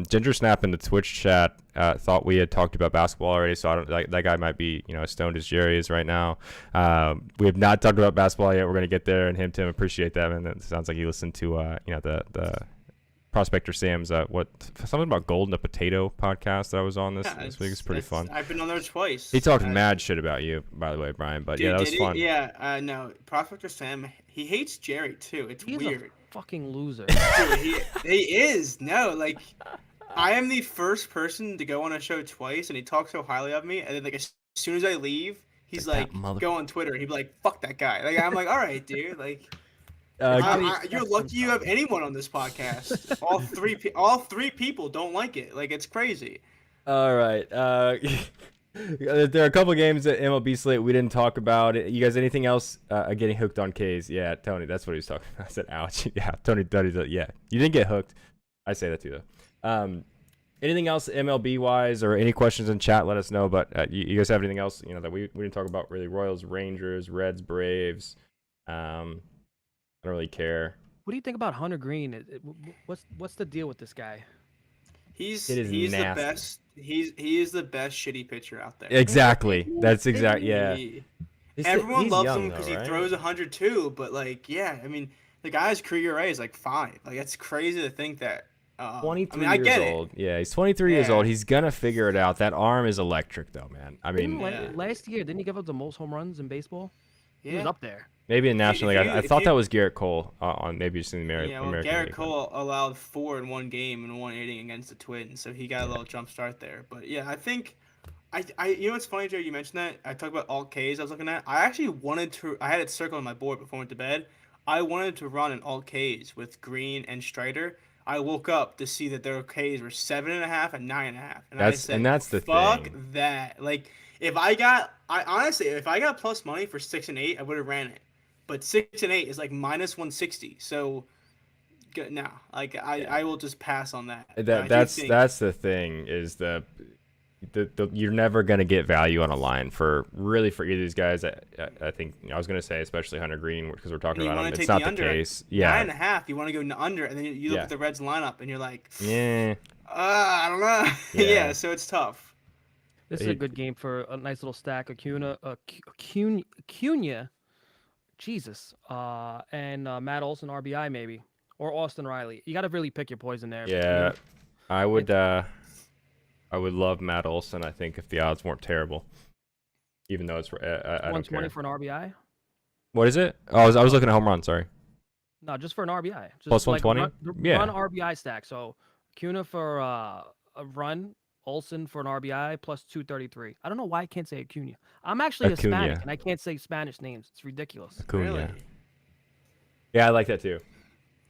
Ginger Snap in the Twitch chat thought we had talked about basketball already, so I don't like that guy might be as stoned as Jerry is right now. We have not talked about basketball yet. We're gonna get there, and Tim appreciate that, and it sounds like he listened to the Prospector Sam's something about Gold and a Potato podcast that I was on this week. It's pretty fun. I've been on there twice. He talked mad shit about you, by the way, Brian. But dude, that was fun. Yeah, no, Prospector Sam, he hates Jerry too. He's weird. A fucking loser. Dude, he is. No, like I am the first person to go on a show twice, and he talks so highly of me, and then like as soon as I leave, he's like go on Twitter, and he'd be like, "Fuck that guy." Like I'm like, all right, dude, like. You're lucky you have anyone on this podcast. All three people don't like it. Like it's crazy. All right. There are a couple games at MLB slate we didn't talk about. You guys, anything else? Getting hooked on K's? Yeah, Tony, that's what he was talking about. I said, "Ouch." Yeah, Tony. Yeah, you didn't get hooked. I say that too, though. Anything else MLB wise, or any questions in chat? Let us know. But you guys have anything else? That we didn't talk about really? Royals, Rangers, Reds, Braves. I don't really care. What do you think about Hunter Green? What's the deal with this guy? He's the best. He is the best shitty pitcher out there. Exactly. That's exactly. Yeah. Everyone loves him because he throws 102. But like, yeah, I mean, the guy's career ERA is like 5. Like that's crazy to think that. 23 years old. Yeah, he's 23 years old. He's gonna figure it out. That arm is electric, though, man. I mean, last year didn't he give up the most home runs in baseball? Yeah. He was up there. Maybe in National League. I thought that was Garrett Cole on maybe just in the American Garrett League. Cole allowed 4 in one game in one inning against the Twins, so he got a little jump start there. But yeah, I think what's funny, Joe, you mentioned that. I talked about alt Ks I was looking at. I actually I had it circled on my board before I went to bed. I wanted to run an alt Ks with Green and Strider. I woke up to see that their Ks were 7.5 and 9.5. And that's the fuck thing. Fuck that. Like if I got plus money for 6 and 8, I would have ran it. But 6 and 8 is like minus 160. So, no, like I will just pass on that. That's the thing is you're never gonna get value on a line for either of these guys. I think I was gonna say especially Hunter Green because we're talking about him. It's not the case. Yeah, 9.5. You want to go under, and then you look at the Reds lineup, and you're like, yeah, I don't know. Yeah, so it's tough. This is a good game for a nice little stack. Acuna, Jesus, and Matt Olson RBI maybe, or Austin Riley. You got to really pick your poison there. Yeah, I would love Matt Olson. I think if the odds weren't terrible, even though it's I don't 120 care. for an RBI. What is it? Oh, I was looking at home run. Sorry. No, just for an RBI. Just Plus 120. Run RBI stack. So Acuna for a run. Olsen for an RBI plus 233. I don't know why I can't say Acuna. I'm actually Hispanic and I can't say Spanish names. It's ridiculous. Acuna. Really? Yeah, I like that too.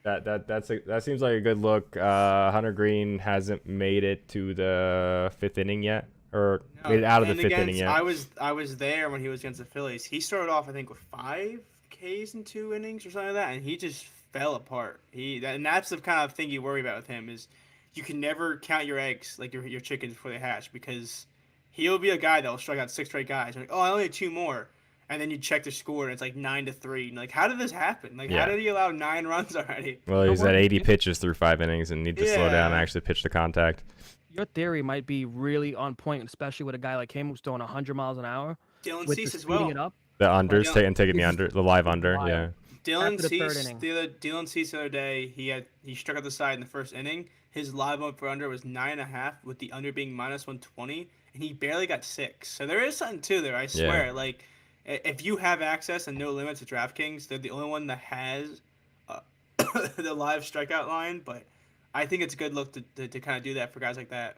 That seems like a good look. Hunter Green hasn't made it to the 5th inning yet, or made it out of the 5th inning yet. I was there when he was against the Phillies. He started off I think with 5 Ks in 2 innings or something like that, and he just fell apart. And that's the kind of thing you worry about with him is you can never count your eggs like your chickens before they hatch because he'll be a guy that will strike out 6 straight guys. You're like, oh, I only had 2 more. And then you check the score and it's like 9-3. And like, how did this happen? Like, how did he allow 9 runs already? Well, he's at 80 pitches through 5 innings and need to slow down and actually pitch to contact. Your theory might be really on point, especially with a guy like him who's throwing 100 miles an hour. Dylan Cease as well. It up. The unders, taking the live under, yeah. Dylan Cease the other day, he struck out the side in the first inning. His live for under was 9.5, with the under being minus 120, and he barely got 6. So there is something to there. I swear. Like, if you have access and no limits to DraftKings, they're the only one that has the live strikeout line. But I think it's a good look to kind of do that for guys like that.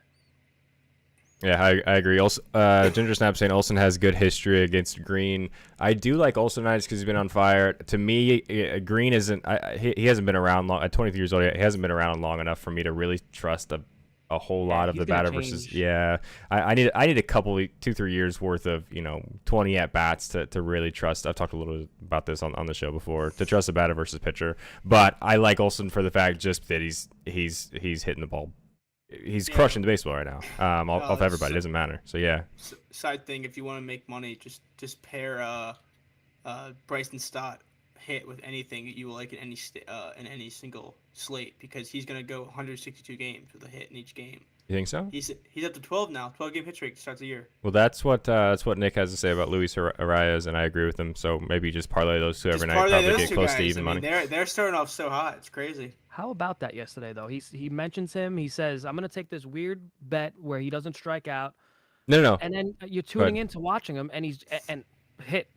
Yeah, I agree. Also, Ginger Snap saying Olsen has good history against Green. I do like Olsen nights because he's been on fire. To me, Green isn't. He hasn't been around long. At 23 years old, he hasn't been around long enough for me to really trust a whole lot of the batter versus. Yeah, I need a couple 2-3 years worth of 20 at bats to really trust. I've talked a little bit about this on the show before to trust a batter versus pitcher. But I like Olsen for the fact just that he's hitting the ball. He's crushing the baseball right now. Off everybody, it doesn't matter. So yeah. Side thing, if you want to make money, just pair Bryson Stott hit with anything that you will like in any single slate because he's gonna go 162 games with a hit in each game. You think so? He's up to 12 now. 12-game hit streak to start the year. Well, that's what Nick has to say about Luis Arias, and I agree with him. So maybe just parlay those two every night. Probably get close to even money. They're starting off so hot. It's crazy. How about that yesterday though? He mentions him. He says, "I'm gonna take this weird bet where he doesn't strike out." No. And then you're tuning into watching him, and he's hit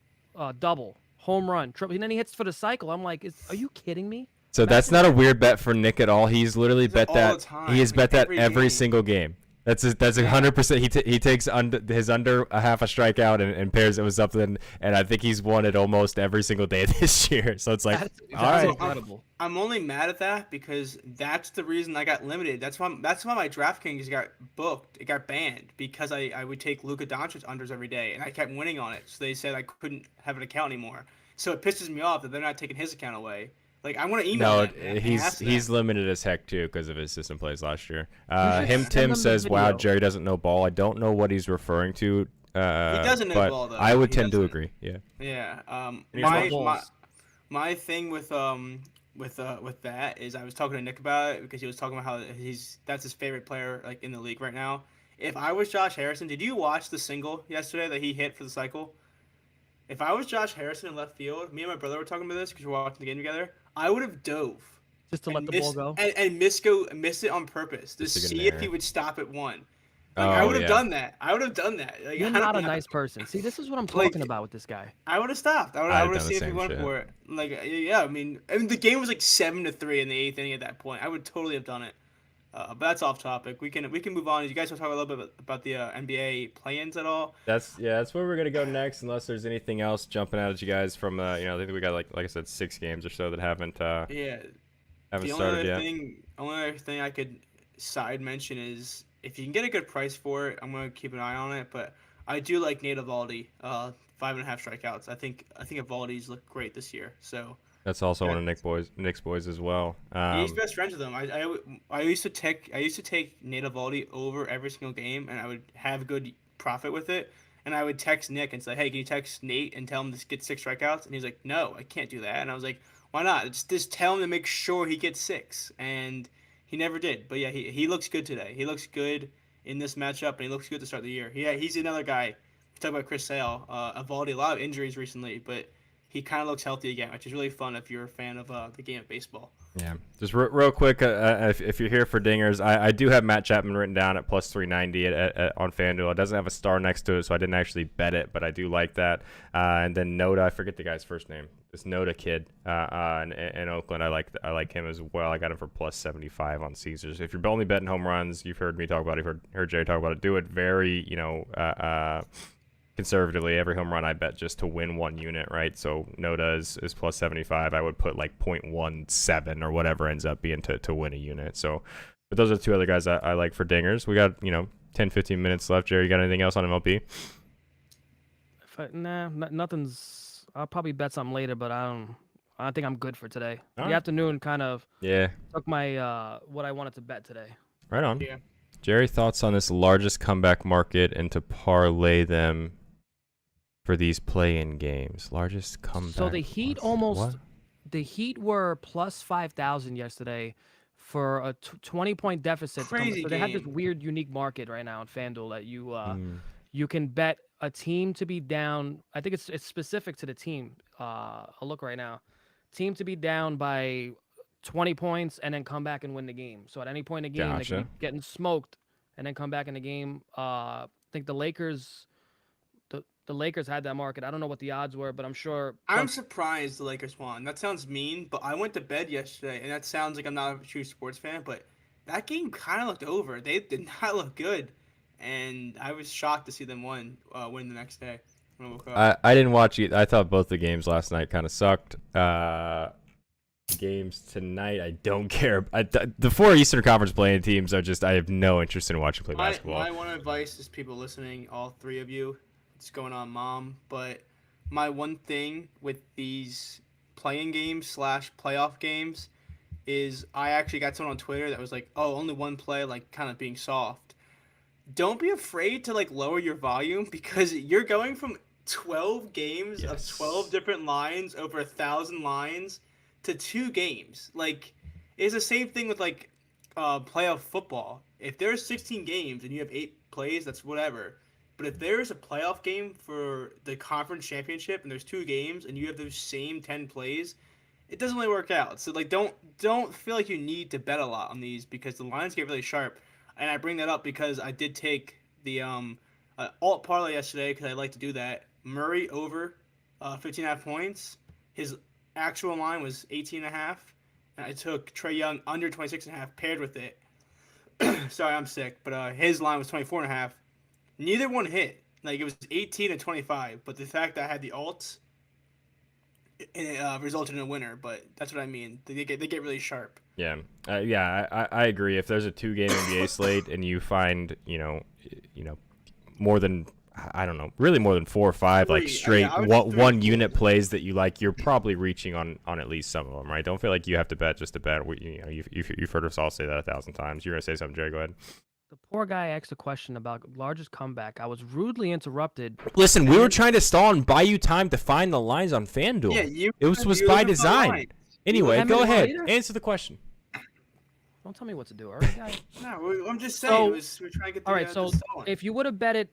double, home run, triple, and then he hits for the cycle. I'm like, are you kidding me? So that's not a weird bet for Nick at all. He's literally bet that. He has bet that every single game. That's 100%. He takes his under a half a strikeout and pairs it with something, and I think he's won it almost every single day this year. So it's like, all right. Incredible. I'm only mad at that because that's the reason I got limited. That's why my DraftKings got booked. It got banned because I would take Luka Doncic unders every day, and I kept winning on it. So they said I couldn't have an account anymore. So it pisses me off that they're not taking his account away. Like, I want to email them. He's limited as heck too because of his system plays last year. Tim says, "Wow, Jerry doesn't know ball." I don't know what he's referring to. He doesn't know ball though. I would tend to agree. Yeah. Yeah. My thing with that is I was talking to Nick about it because he was talking about how that's his favorite player like in the league right now. If I was Josh Harrison, did you watch the single yesterday that he hit for the cycle? If I was Josh Harrison in left field, me and my brother were talking about this because we were watching the game together. I would have dove just to let the ball go and miss it on purpose to see if he would stop at 1. Like, I would have done that. Like, you're not a nice person. See, this is what I'm talking about with this guy. I would have stopped. I would have seen if he went for it. Like, yeah, I mean, the game was like 7-3 in the 8th inning at that point. I would totally have done it. But that's off topic. We can move on. You guys want to talk a little bit about the NBA play-ins at all? That's where we're gonna go next, unless there's anything else jumping out at you guys from I think we got like I said 6 games or so that haven't started yet. The only other thing I could side mention is if you can get a good price for it, I'm gonna keep an eye on it. But I do like Nate Eovaldi, 5.5 strikeouts. I think Eovaldi's look great this year. So That's also one of Nick's boys as well. He's best friends with him. I used to take Nate Eovaldi over every single game, and I would have good profit with it. And I would text Nick and say, "Hey, can you text Nate and tell him to get 6 strikeouts?" And he's like, "No, I can't do that." And I was like, "Why not? Just tell him to make sure he gets 6." And he never did. But yeah, he looks good today. He looks good in this matchup, and he looks good to start the year. Yeah, he's another guy. Talk about Chris Sale, Eovaldi, a lot of injuries recently, but he kind of looks healthy again, which is really fun if you're a fan of the game of baseball. Yeah, just real quick, if you're here for dingers, I do have Matt Chapman written down at plus 390 on FanDuel. It doesn't have a star next to it, so I didn't actually bet it, but I do like that. And then Noda, I forget the guy's first name. This Noda kid in Oakland, I like him as well. I got him for plus 75 on Caesars. If you're only betting home runs, you've heard me talk about it, you've heard Jerry talk about it. Do it very, conservatively. Every home run I bet just to win 1 unit, right? So Noda is plus 75. I would put like 0.17 or whatever ends up being to win a unit. So, but those are the 2 other guys I like for dingers. We got 10-15 minutes left. Jerry, you got anything else on MLB? Nothing's. I'll probably bet something later, but I think I'm good for today. All the right. afternoon kind of took my what I wanted to bet today. Right on. Yeah. Jerry, thoughts on this largest comeback market and to parlay them for these play-in games? Largest comeback. So the Heat the Heat were plus 5,000 yesterday for a 20-point deficit. Crazy so they have this weird, unique market right now in FanDuel that you can bet a team to be down. I think it's specific to the team. I'll look right now. Team to be down by 20 points and then come back and win the game. So at any point in the game, they can be getting smoked and then come back in the game. I think the Lakers had that market. I don't know what the odds were, but I'm sure. I'm surprised the Lakers won. That sounds mean, but I went to bed yesterday, and that sounds like I'm not a true sports fan, but that game kind of looked over. They did not look good, and I was shocked to see them win the next day. When I woke up. I didn't watch it. I thought both the games last night kind of sucked. Games tonight, I don't care. The 4 Eastern Conference playing teams are just, I have no interest in watching play basketball. My one advice is people listening, all 3 of you, it's going on, Mom, but my one thing with these playing games / playoff games is I actually got someone on Twitter that was like, oh, only one play, like kind of being soft. Don't be afraid to like lower your volume because you're going from 12 games of 12 different lines over 1,000 lines to 2 games. Like, it's the same thing with like playoff football. If there's 16 games and you have 8 plays, that's whatever. But if there's a playoff game for the conference championship and there's 2 games and you have those same 10 plays, it doesn't really work out. So like don't feel like you need to bet a lot on these because the lines get really sharp. And I bring that up because I did take the alt parlay yesterday because I like to do that. Murray over 15.5 points. His actual line was 18.5. And I took Trae Young under 26.5 paired with it. Sorry, I'm sick, but his line was 24.5. Neither one hit. Like it was 18 and 25, but the fact that I had the alts, it resulted in a winner. But that's what I mean. They get really sharp. Yeah, I agree. If there's a 2-game NBA slate and you find more than really more than 4 or 5 like straight one unit plays that you like, you're probably reaching on at least some of them, right? Don't feel like you have to bet just to bet. You've heard us all say that 1,000 times. You're gonna say something, Jerry? Go ahead. The poor guy asked a question about largest comeback. I was rudely interrupted. Listen, we were trying to stall and buy you time to find the lines on FanDuel. Yeah, it was by design. Anyway, go ahead. Answer the question. Don't tell me what to do, all right, guys? No, I'm just saying. We're trying to get the all right, so stalling. if you would have bet it,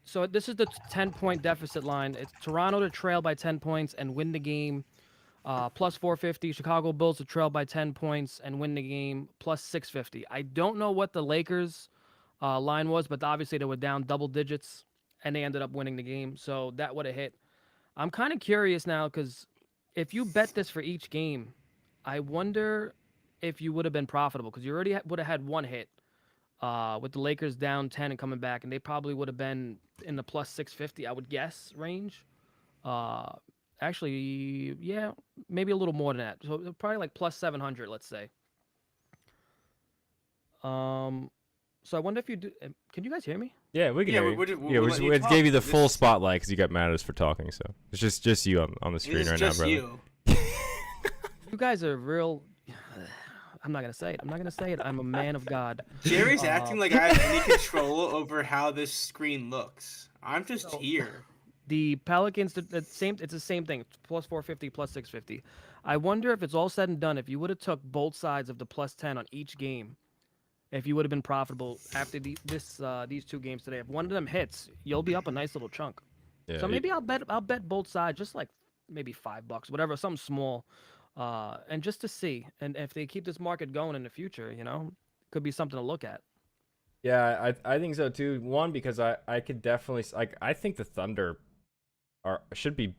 so this is the 10-point deficit line. It's Toronto to trail by 10 points and win the game, plus 450. Chicago Bulls to trail by 10 points and win the game, plus 650. I don't know what the Lakers line was, but obviously they were down double digits, and they ended up winning the game, so that would have hit. I'm kind of curious now because if you bet this for each game, I wonder if you would have been profitable because you already would have had 1 hit with the Lakers down 10 and coming back, and they probably would have been in the plus 650, I would guess, range. Actually, yeah, maybe a little more than that. So probably like plus 700, let's say. So I wonder if you do. Can you guys hear me? Yeah, we can hear you. We gave you the full spotlight because you got mad at us for talking. So it's just you on the screen right now, brother. You. You guys are real. I'm not gonna say it. I'm a man of God. Jerry's acting like I have any control over how this screen looks. I'm just So, here. The Pelicans, it's the same thing. Plus 450, plus 650. I wonder if it's all said and done, if you would have took both sides of the plus 10 on each game, if you would have been profitable after these two games today. If one of them hits, you'll be up a nice little chunk. Yeah, So maybe I'll bet both sides, just like maybe $5, whatever, something small, and just to see. And if they keep this market going in the future, could be something to look at. Yeah, I think so too. One, because I could definitely I think the Thunder should be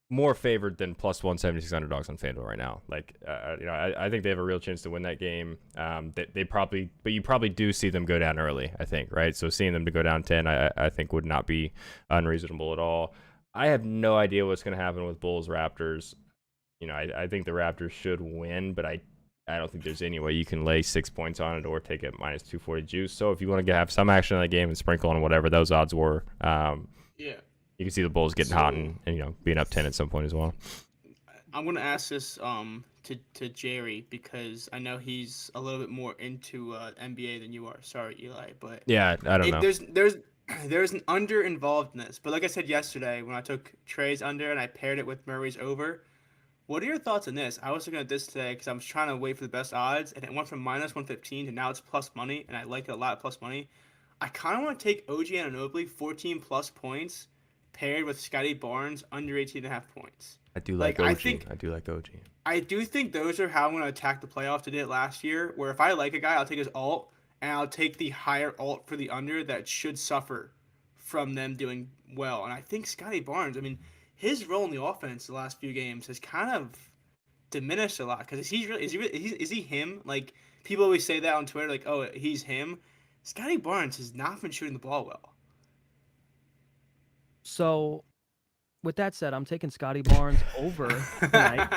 more favored than plus 176 underdogs on FanDuel right now. Like, I think they have a real chance to win that game. They probably, but you probably do see them go down early, I think, right? So seeing them to go down 10, I think would not be unreasonable at all. I have no idea what's going to happen with Bulls Raptors. I think the Raptors should win, but I don't think there's any way you can lay 6 points on it or take it minus 240 juice. So if you want to have some action in the game and sprinkle on whatever those odds were, yeah. You can see the Bulls getting hot and being up 10 at some point as well. I'm gonna ask this to Jerry because I know he's a little bit more into NBA than you are. Sorry, Eli, but yeah, I don't know. There's an under involved in this. But like I said yesterday, when I took Trey's under and I paired it with Murray's over, what are your thoughts on this? I was looking at this today because I was trying to wait for the best odds, and it went from minus 115 to now it's plus money, and I like it a lot plus money. I kind of want to take OG Anunoby 14 plus points paired with Scotty Barnes under 18.5 points. I do like OG. I do like OG. I do think those are how I'm going to attack the playoffs. I did it last year, where if I like a guy, I'll take his alt, and I'll take the higher alt for the under that should suffer from them doing well. And I think Scotty Barnes, I mean, his role in the offense the last few games has kind of diminished a lot. Because is he him? Like, people always say that on Twitter, like, oh, he's him. Scotty Barnes has not been shooting the ball well. So, with that said, I'm taking Scotty Barnes over tonight.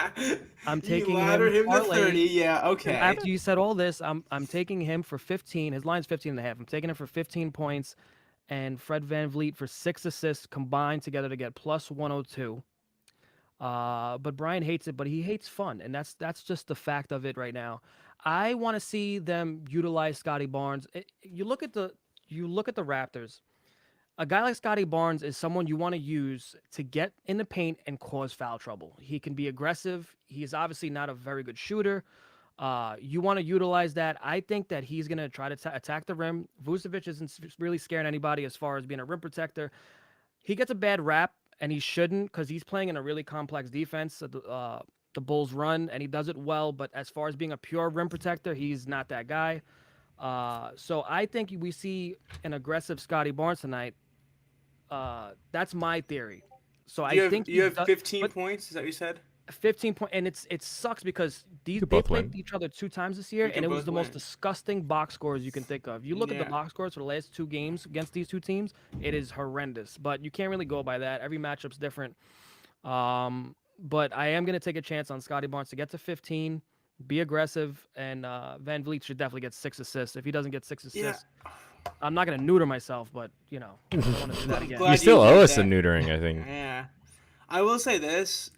I'm taking him to parlay. 30. Yeah, okay. After you said all this, I'm taking him for 15. His line's 15.5. I'm taking him for 15 points, and Fred VanVleet for 6 assists combined together to get plus 102. But Brian hates it, but he hates fun, and that's just the fact of it right now. I want to see them utilize Scotty Barnes. You look at the Raptors. A guy like Scotty Barnes is someone you want to use to get in the paint and cause foul trouble. He can be aggressive. He is obviously not a very good shooter. You want to utilize that. I think that he's going to try to attack the rim. Vucevic isn't really scaring anybody as far as being a rim protector. He gets a bad rap, and he shouldn't because he's playing in a really complex defense. The Bulls run, and he does it well. But as far as being a pure rim protector, he's not that guy. So I think we see an aggressive Scotty Barnes tonight. That's my theory. So I think you have 15 points. Is that what you said? 15 points, and it sucks because they played each other 2 times this year, and it was the most disgusting box scores you can think of. You look at the box scores for the last 2 games against these 2 teams, it is horrendous. But you can't really go by that. Every matchup's different. But I am going to take a chance on Scotty Barnes to get to 15, be aggressive, and VanVleet should definitely get 6 assists. If he doesn't get 6 assists. Yeah. I'm not going to neuter myself, but, I don't want to do that again. You still owe us a neutering, I think. Yeah. I will say this.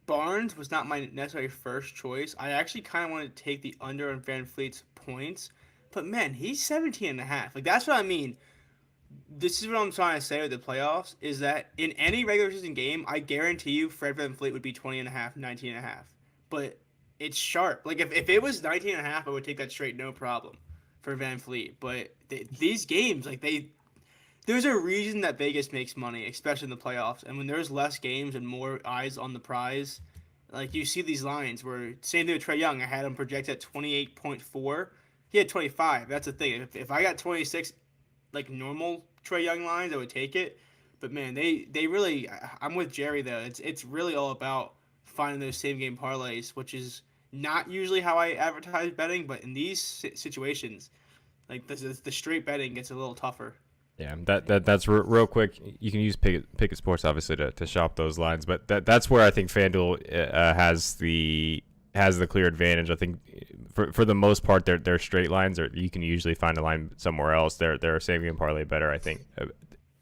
Barnes was not my necessary first choice. I actually kind of wanted to take the under on VanVleet's points. But, man, he's 17.5. Like, that's what I mean. This is what I'm trying to say with the playoffs, is that in any regular season game, I guarantee you Fred VanVleet would be 20.5, 19.5. But it's sharp. Like, if it was 19.5, I would take that straight, no problem. For VanVleet, but these games, like there's a reason that Vegas makes money, especially in the playoffs. And when there's less games and more eyes on the prize, like you see these lines where same thing with Trae Young. I had him projected at 28.4. He had 25. That's the thing. If I got 26, like normal Trae Young lines, I would take it. But man, they really. I'm with Jerry though. It's really all about finding those same game parlays, which is not usually how I advertise betting, but in these situations, like the straight betting gets a little tougher. Yeah, that's real quick. You can use Pickett Sports obviously to shop those lines, but that's where I think FanDuel has the clear advantage. I think for the most part, their straight lines are you can usually find a line somewhere else. They're same game parlay better. I think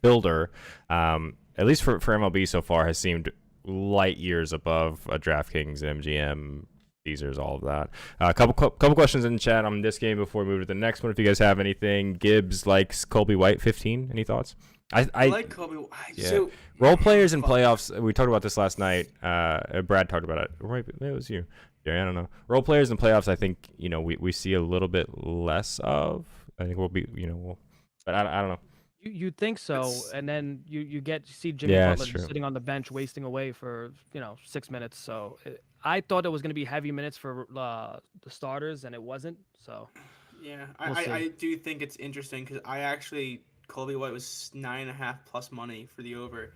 Builder, at least for MLB so far, has seemed light years above a DraftKings, MGM, Caesars, all of that. A couple questions in the chat on this game before we move to the next one. If you guys have anything, Gibbs likes Colby White 15. Any thoughts? I like Colby White. Yeah. So, role players in playoffs. We talked about this last night. Brad talked about it. Right, it was you. Yeah, I don't know. Role players in playoffs. I think we see a little bit less of. I think we'll be but I don't know. You think so, and then you see Jimmy Butler just sitting on the bench wasting away for 6 minutes. So I thought it was going to be heavy minutes for the starters, and it wasn't. So yeah, I do think it's interesting because Colby White was 9.5 plus money for the over,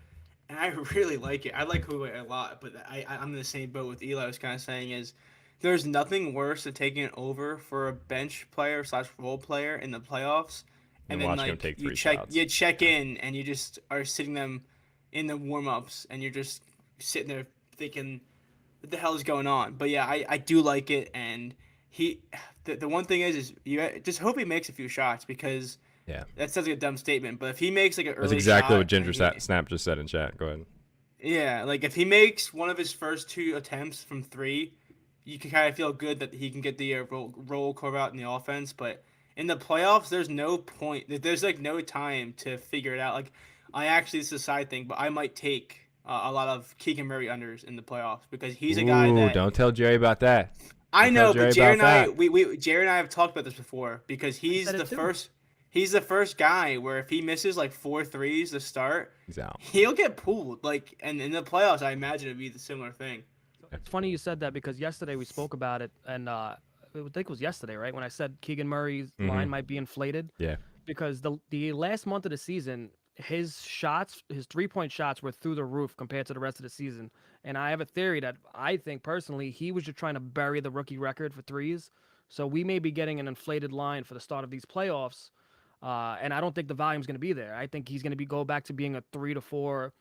and I really like it. I like Colby White a lot, but I'm in the same boat with Eli. I was kind of saying is there's nothing worse than taking it over for a bench player / role player in the playoffs. And then you check in and you just are sitting them in the warm-ups and you're just sitting there thinking, what the hell is going on? But yeah, I do like it, and the one thing is you just hope he makes a few shots because that sounds like a dumb statement, but if he makes like an early That's exactly shot, what Ginger Snap just said in chat. Go ahead. Yeah, like if he makes one of his first 2 attempts from 3, you can kind of feel good that he can get the roll curve out in the offense, but in the playoffs, there's no point. There's like no time to figure it out. Like, this is a side thing, but I might take a lot of Keegan Murray unders in the playoffs because he's a guy that. Don't tell Jerry about that. I know, but Jerry and I have talked about this before because he's the first. He's the first guy where if he misses like 4 threes to start, he'll get pulled. Like, and in the playoffs, I imagine it'd be the similar thing. It's funny you said that because yesterday we spoke about it, and I think it was yesterday, right? When I said Keegan Murray's line might be inflated. Yeah. Because the last month of the season, his 3-point shots were through the roof compared to the rest of the season. And I have a theory that I think personally he was just trying to bury the rookie record for threes. So we may be getting an inflated line for the start of these playoffs. And I don't think the volume's going to be there. I think he's going to go back to being a 3 to 4,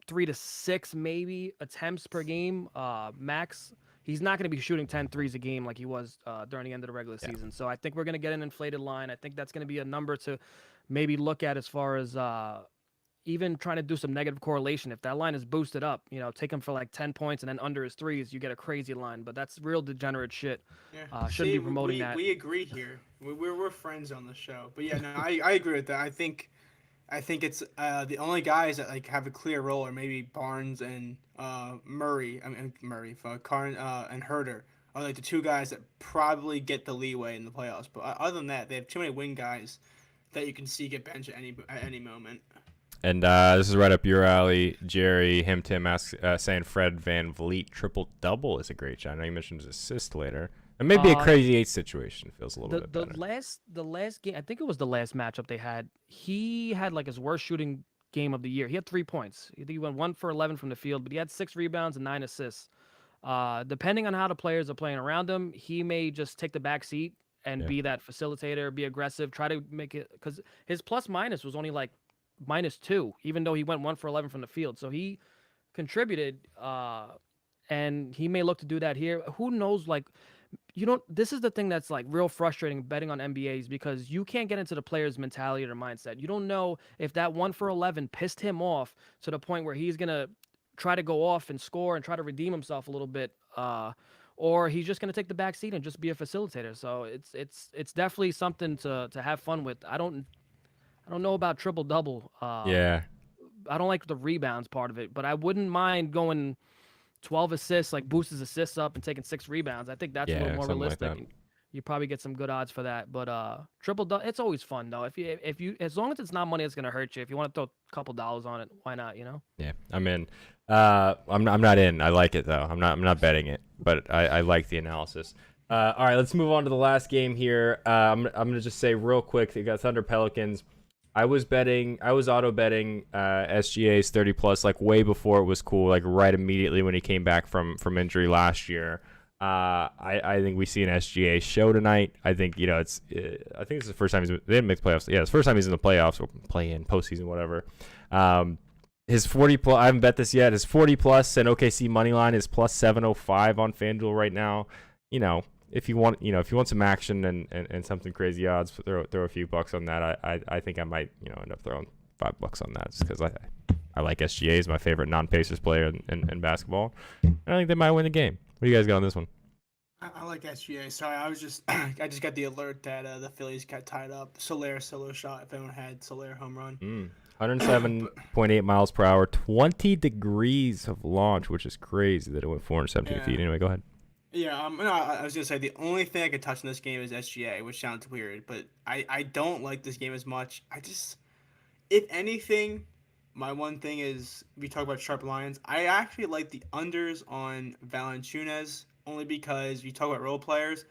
3 to 6 maybe attempts per game max. He's not going to be shooting 10 threes a game like he was during the end of the regular season. So I think we're going to get an inflated line. I think that's going to be a number to maybe look at as far as even trying to do some negative correlation. If that line is boosted up, take him for like 10 points and then under his threes, you get a crazy line. But that's real degenerate shit. Yeah. Shouldn't be promoting that. We agree here. We're friends on the show. But yeah, no, I agree with that. I think it's the only guys that like have a clear role are maybe Barnes and Karn and Herter are like the 2 guys that probably get the leeway in the playoffs. But other than that, they have too many wing guys that you can see get benched at any moment. And this is right up your alley, Jerry. Tim asks, saying Fred VanVleet triple-double is a great shot. I know you mentioned his assist later. And maybe a crazy 8 situation feels a little bit better. The last game, I think it was the last matchup they had, he had like his worst shooting game of the year. He had 3 points. I think he went 1 for 11 from the field, but he had 6 rebounds and 9 assists. Depending on how the players are playing around him, he may just take the back seat and be that facilitator, be aggressive, try to make it, because his plus-minus was only like -2, even though he went 1 for 11 from the field. So he contributed, and he may look to do that here. Who knows, like, this is the thing that's like real frustrating betting on NBAs because you can't get into the player's mentality or mindset. You don't know if that 1 for 11 pissed him off to the point where he's going to try to go off and score and try to redeem himself a little bit, or he's just going to take the back seat and just be a facilitator. So it's definitely something to have fun with. I don't know about triple-double. I don't like the rebounds part of it, but I wouldn't mind going 12 assists, like boost his assists up and taking 6 rebounds. I think that's a little more realistic. Like you probably get some good odds for that. But triple-double, it's always fun though. If you as long as it's not money that's gonna hurt you, if you want to throw a couple dollars on it, why not? Yeah, I'm in. I'm not in. I like it though. I'm not betting it, but I like the analysis. All right, let's move on to the last game here. I'm gonna just say real quick, they got Thunder Pelicans. I was auto betting SGA's 30 plus like way before it was cool, like right immediately when he came back from injury last year. I think we see an SGA show tonight. I think I think it's the first time they didn't make the playoffs. Yeah, it's the first time he's in the playoffs or play in postseason, whatever. His 40 plus, I haven't bet this yet. His 40 plus and OKC money line is plus 705 on FanDuel right now. If you want some action and something crazy odds, throw a few bucks on that. I think I might end up $5 on that, just because I like SGA is my favorite non-Pacers player in basketball. And I think they might win the game. What do you guys got on this one? I like SGA. Sorry, I just got the alert that the Phillies got tied up. Soler solo shot. If anyone had Soler home run. 107.8 miles per hour, 20 degrees of launch, which is crazy that it went 417 feet. Anyway, go ahead. Yeah, no, I was gonna say the only thing I could touch in this game is SGA, which sounds weird, but I don't like this game as much. If anything, my one thing is we talk about sharp lines. I actually like the unders on Valanciunas only because you talk about role players.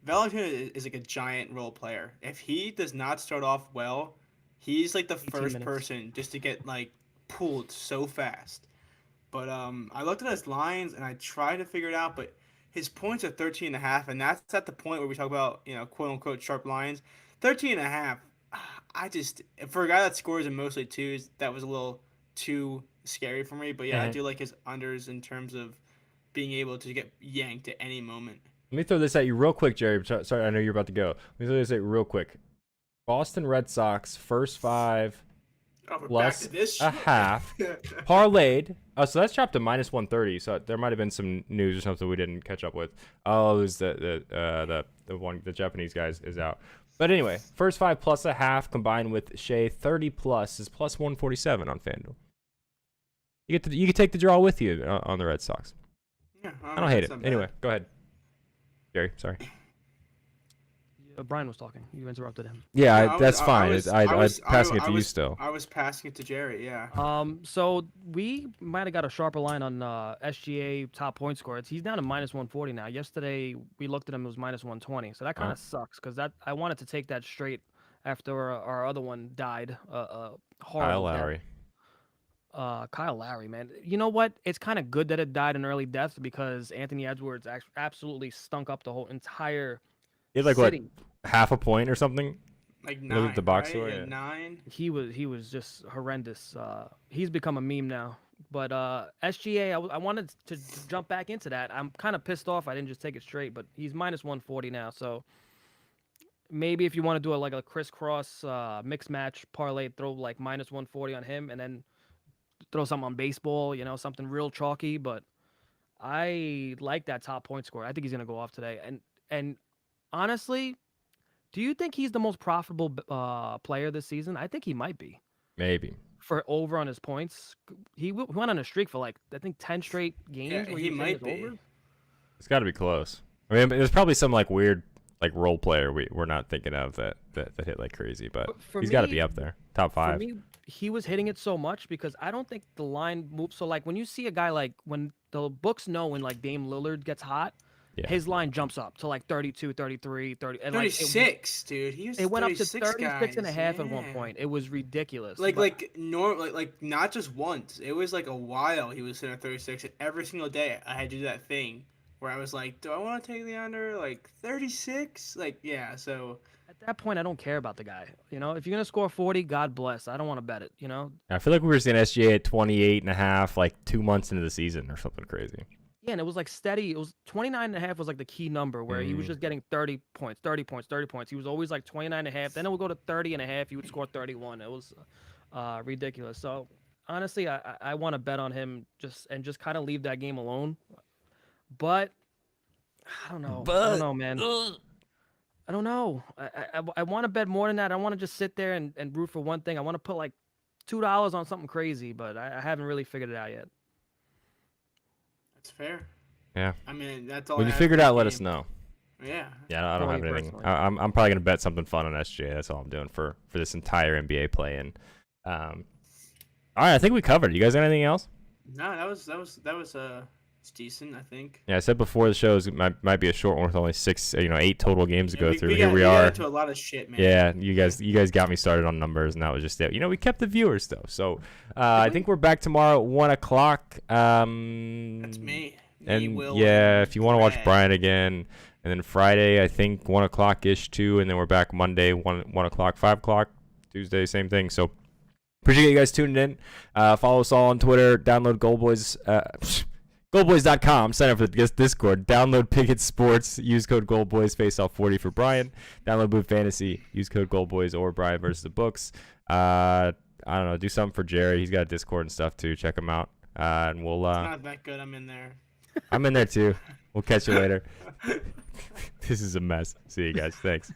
Valanciunas is like a giant role player. If he does not start off well, he's like the first person just to get like pulled so fast. But I looked at his lines and I tried to figure it out, but his points are 13.5, and that's at the point where we talk about, quote unquote sharp lines. 13.5. For a guy that scores in mostly twos, that was a little too scary for me. But yeah, I do like his unders in terms of being able to get yanked at any moment. Let me throw this at you real quick, Jerry. Sorry, I know you're about to go. Let me throw this at you real quick. Boston Red Sox first 5 plus a half parlayed. Oh, so that's dropped to minus 130. So there might have been some news or something we didn't catch up with. Oh, it was the Japanese guys is out. But anyway, first 5 plus a half combined with Shea 30 plus is plus 147 on FanDuel. You can take the draw with you on the Red Sox. Yeah, I don't hate it. Anyway, go ahead, Jerry. Sorry. Brian was talking. You interrupted him. Yeah, that's fine. I was passing it to you still. I was passing it to Jerry, yeah. So we might have got a sharper line on SGA top point scorer. He's down to minus 140 now. Yesterday we looked at him, it was minus 120. So that kind of sucks because I wanted to take that straight after our other one died. Kyle Lowry. Kyle Lowry, man. You know what? It's kind of good that it died an early death because Anthony Edwards absolutely stunk up the whole entire He had like city. What, half a point or something? Like 9, the box right? score, Yeah, 9. He was just horrendous. He's become a meme now. But SGA, I wanted to jump back into that. I'm kind of pissed off I didn't just take it straight, but he's minus 140 now. So maybe if you want to do a crisscross mix match parlay, throw like minus 140 on him and then throw something on baseball, something real chalky. But I like that top point score. I think he's going to go off today. And honestly, do you think he's the most profitable player this season? I think he might be. Maybe. For over on his points. He went on a streak for I think 10 straight games. Yeah, where he might be. over. It's got to be close. I mean, there's probably some weird role player we're not thinking of that hit like crazy, but he's got to be up there. Top 5. For me, he was hitting it so much because I don't think the line moves. So when you see a guy when the books know when Dame Lillard gets hot, his line jumps up to 32, 33, 30. And 36, dude. It went up to 36 and a half at one point. It was ridiculous. Not just once. It was a while he was sitting at 36. And every single day I had to do that thing where I was like, do I want to take the under 36? So at that point I don't care about the guy. If you're going to score 40, God bless. I don't want to bet it, I feel like we were seeing SGA at 28 and a half 2 months into the season or something crazy. Yeah, and it was steady. It was 29 and a half was the key number where he was just getting 30 points. He was always 29 and a half. Then it would go to 30 and a half. He would score 31. It was ridiculous. So honestly, I want to bet on him just kind of leave that game alone. But I don't know. I don't know, man. I don't know. I want to bet more than that. I want to just sit there and root for one thing. I want to put $2 on something crazy, but I haven't really figured it out yet. That's fair. Yeah. I mean, that's all. When you figure it out, let us know. Yeah. Yeah, I don't have anything. I'm probably gonna bet something fun on SGA. That's all I'm doing for this entire NBA play. And all right, I think we covered. You guys got anything else? No, that was it's decent, I think. Yeah, I said before the show it might be a short one with only 8 total games to go through. Here we are. Got into a lot of shit, man. Yeah, you guys got me started on numbers, and that was just it. We kept the viewers though. So I think we're back tomorrow at 1:00. That's me. If you want to watch Brian again, and then Friday I think 1:00 ish too, and then we're back Monday 1:00, 5:00, Tuesday same thing. So appreciate you guys tuning in. Follow us all on Twitter. Download GoldBoys. GoldBoys.com. Sign up for the Discord. Download Pickett Sports. Use code GoldBoys. Face off 40 for Brian. Download Boot Fantasy. Use code GoldBoys or BrianVsTheBooks. I don't know, do something for Jerry. He's got a Discord and stuff too. Check him out. And we'll. It's not that good. I'm in there. I'm in there too. We'll catch you later. This is a mess. See you guys. Thanks.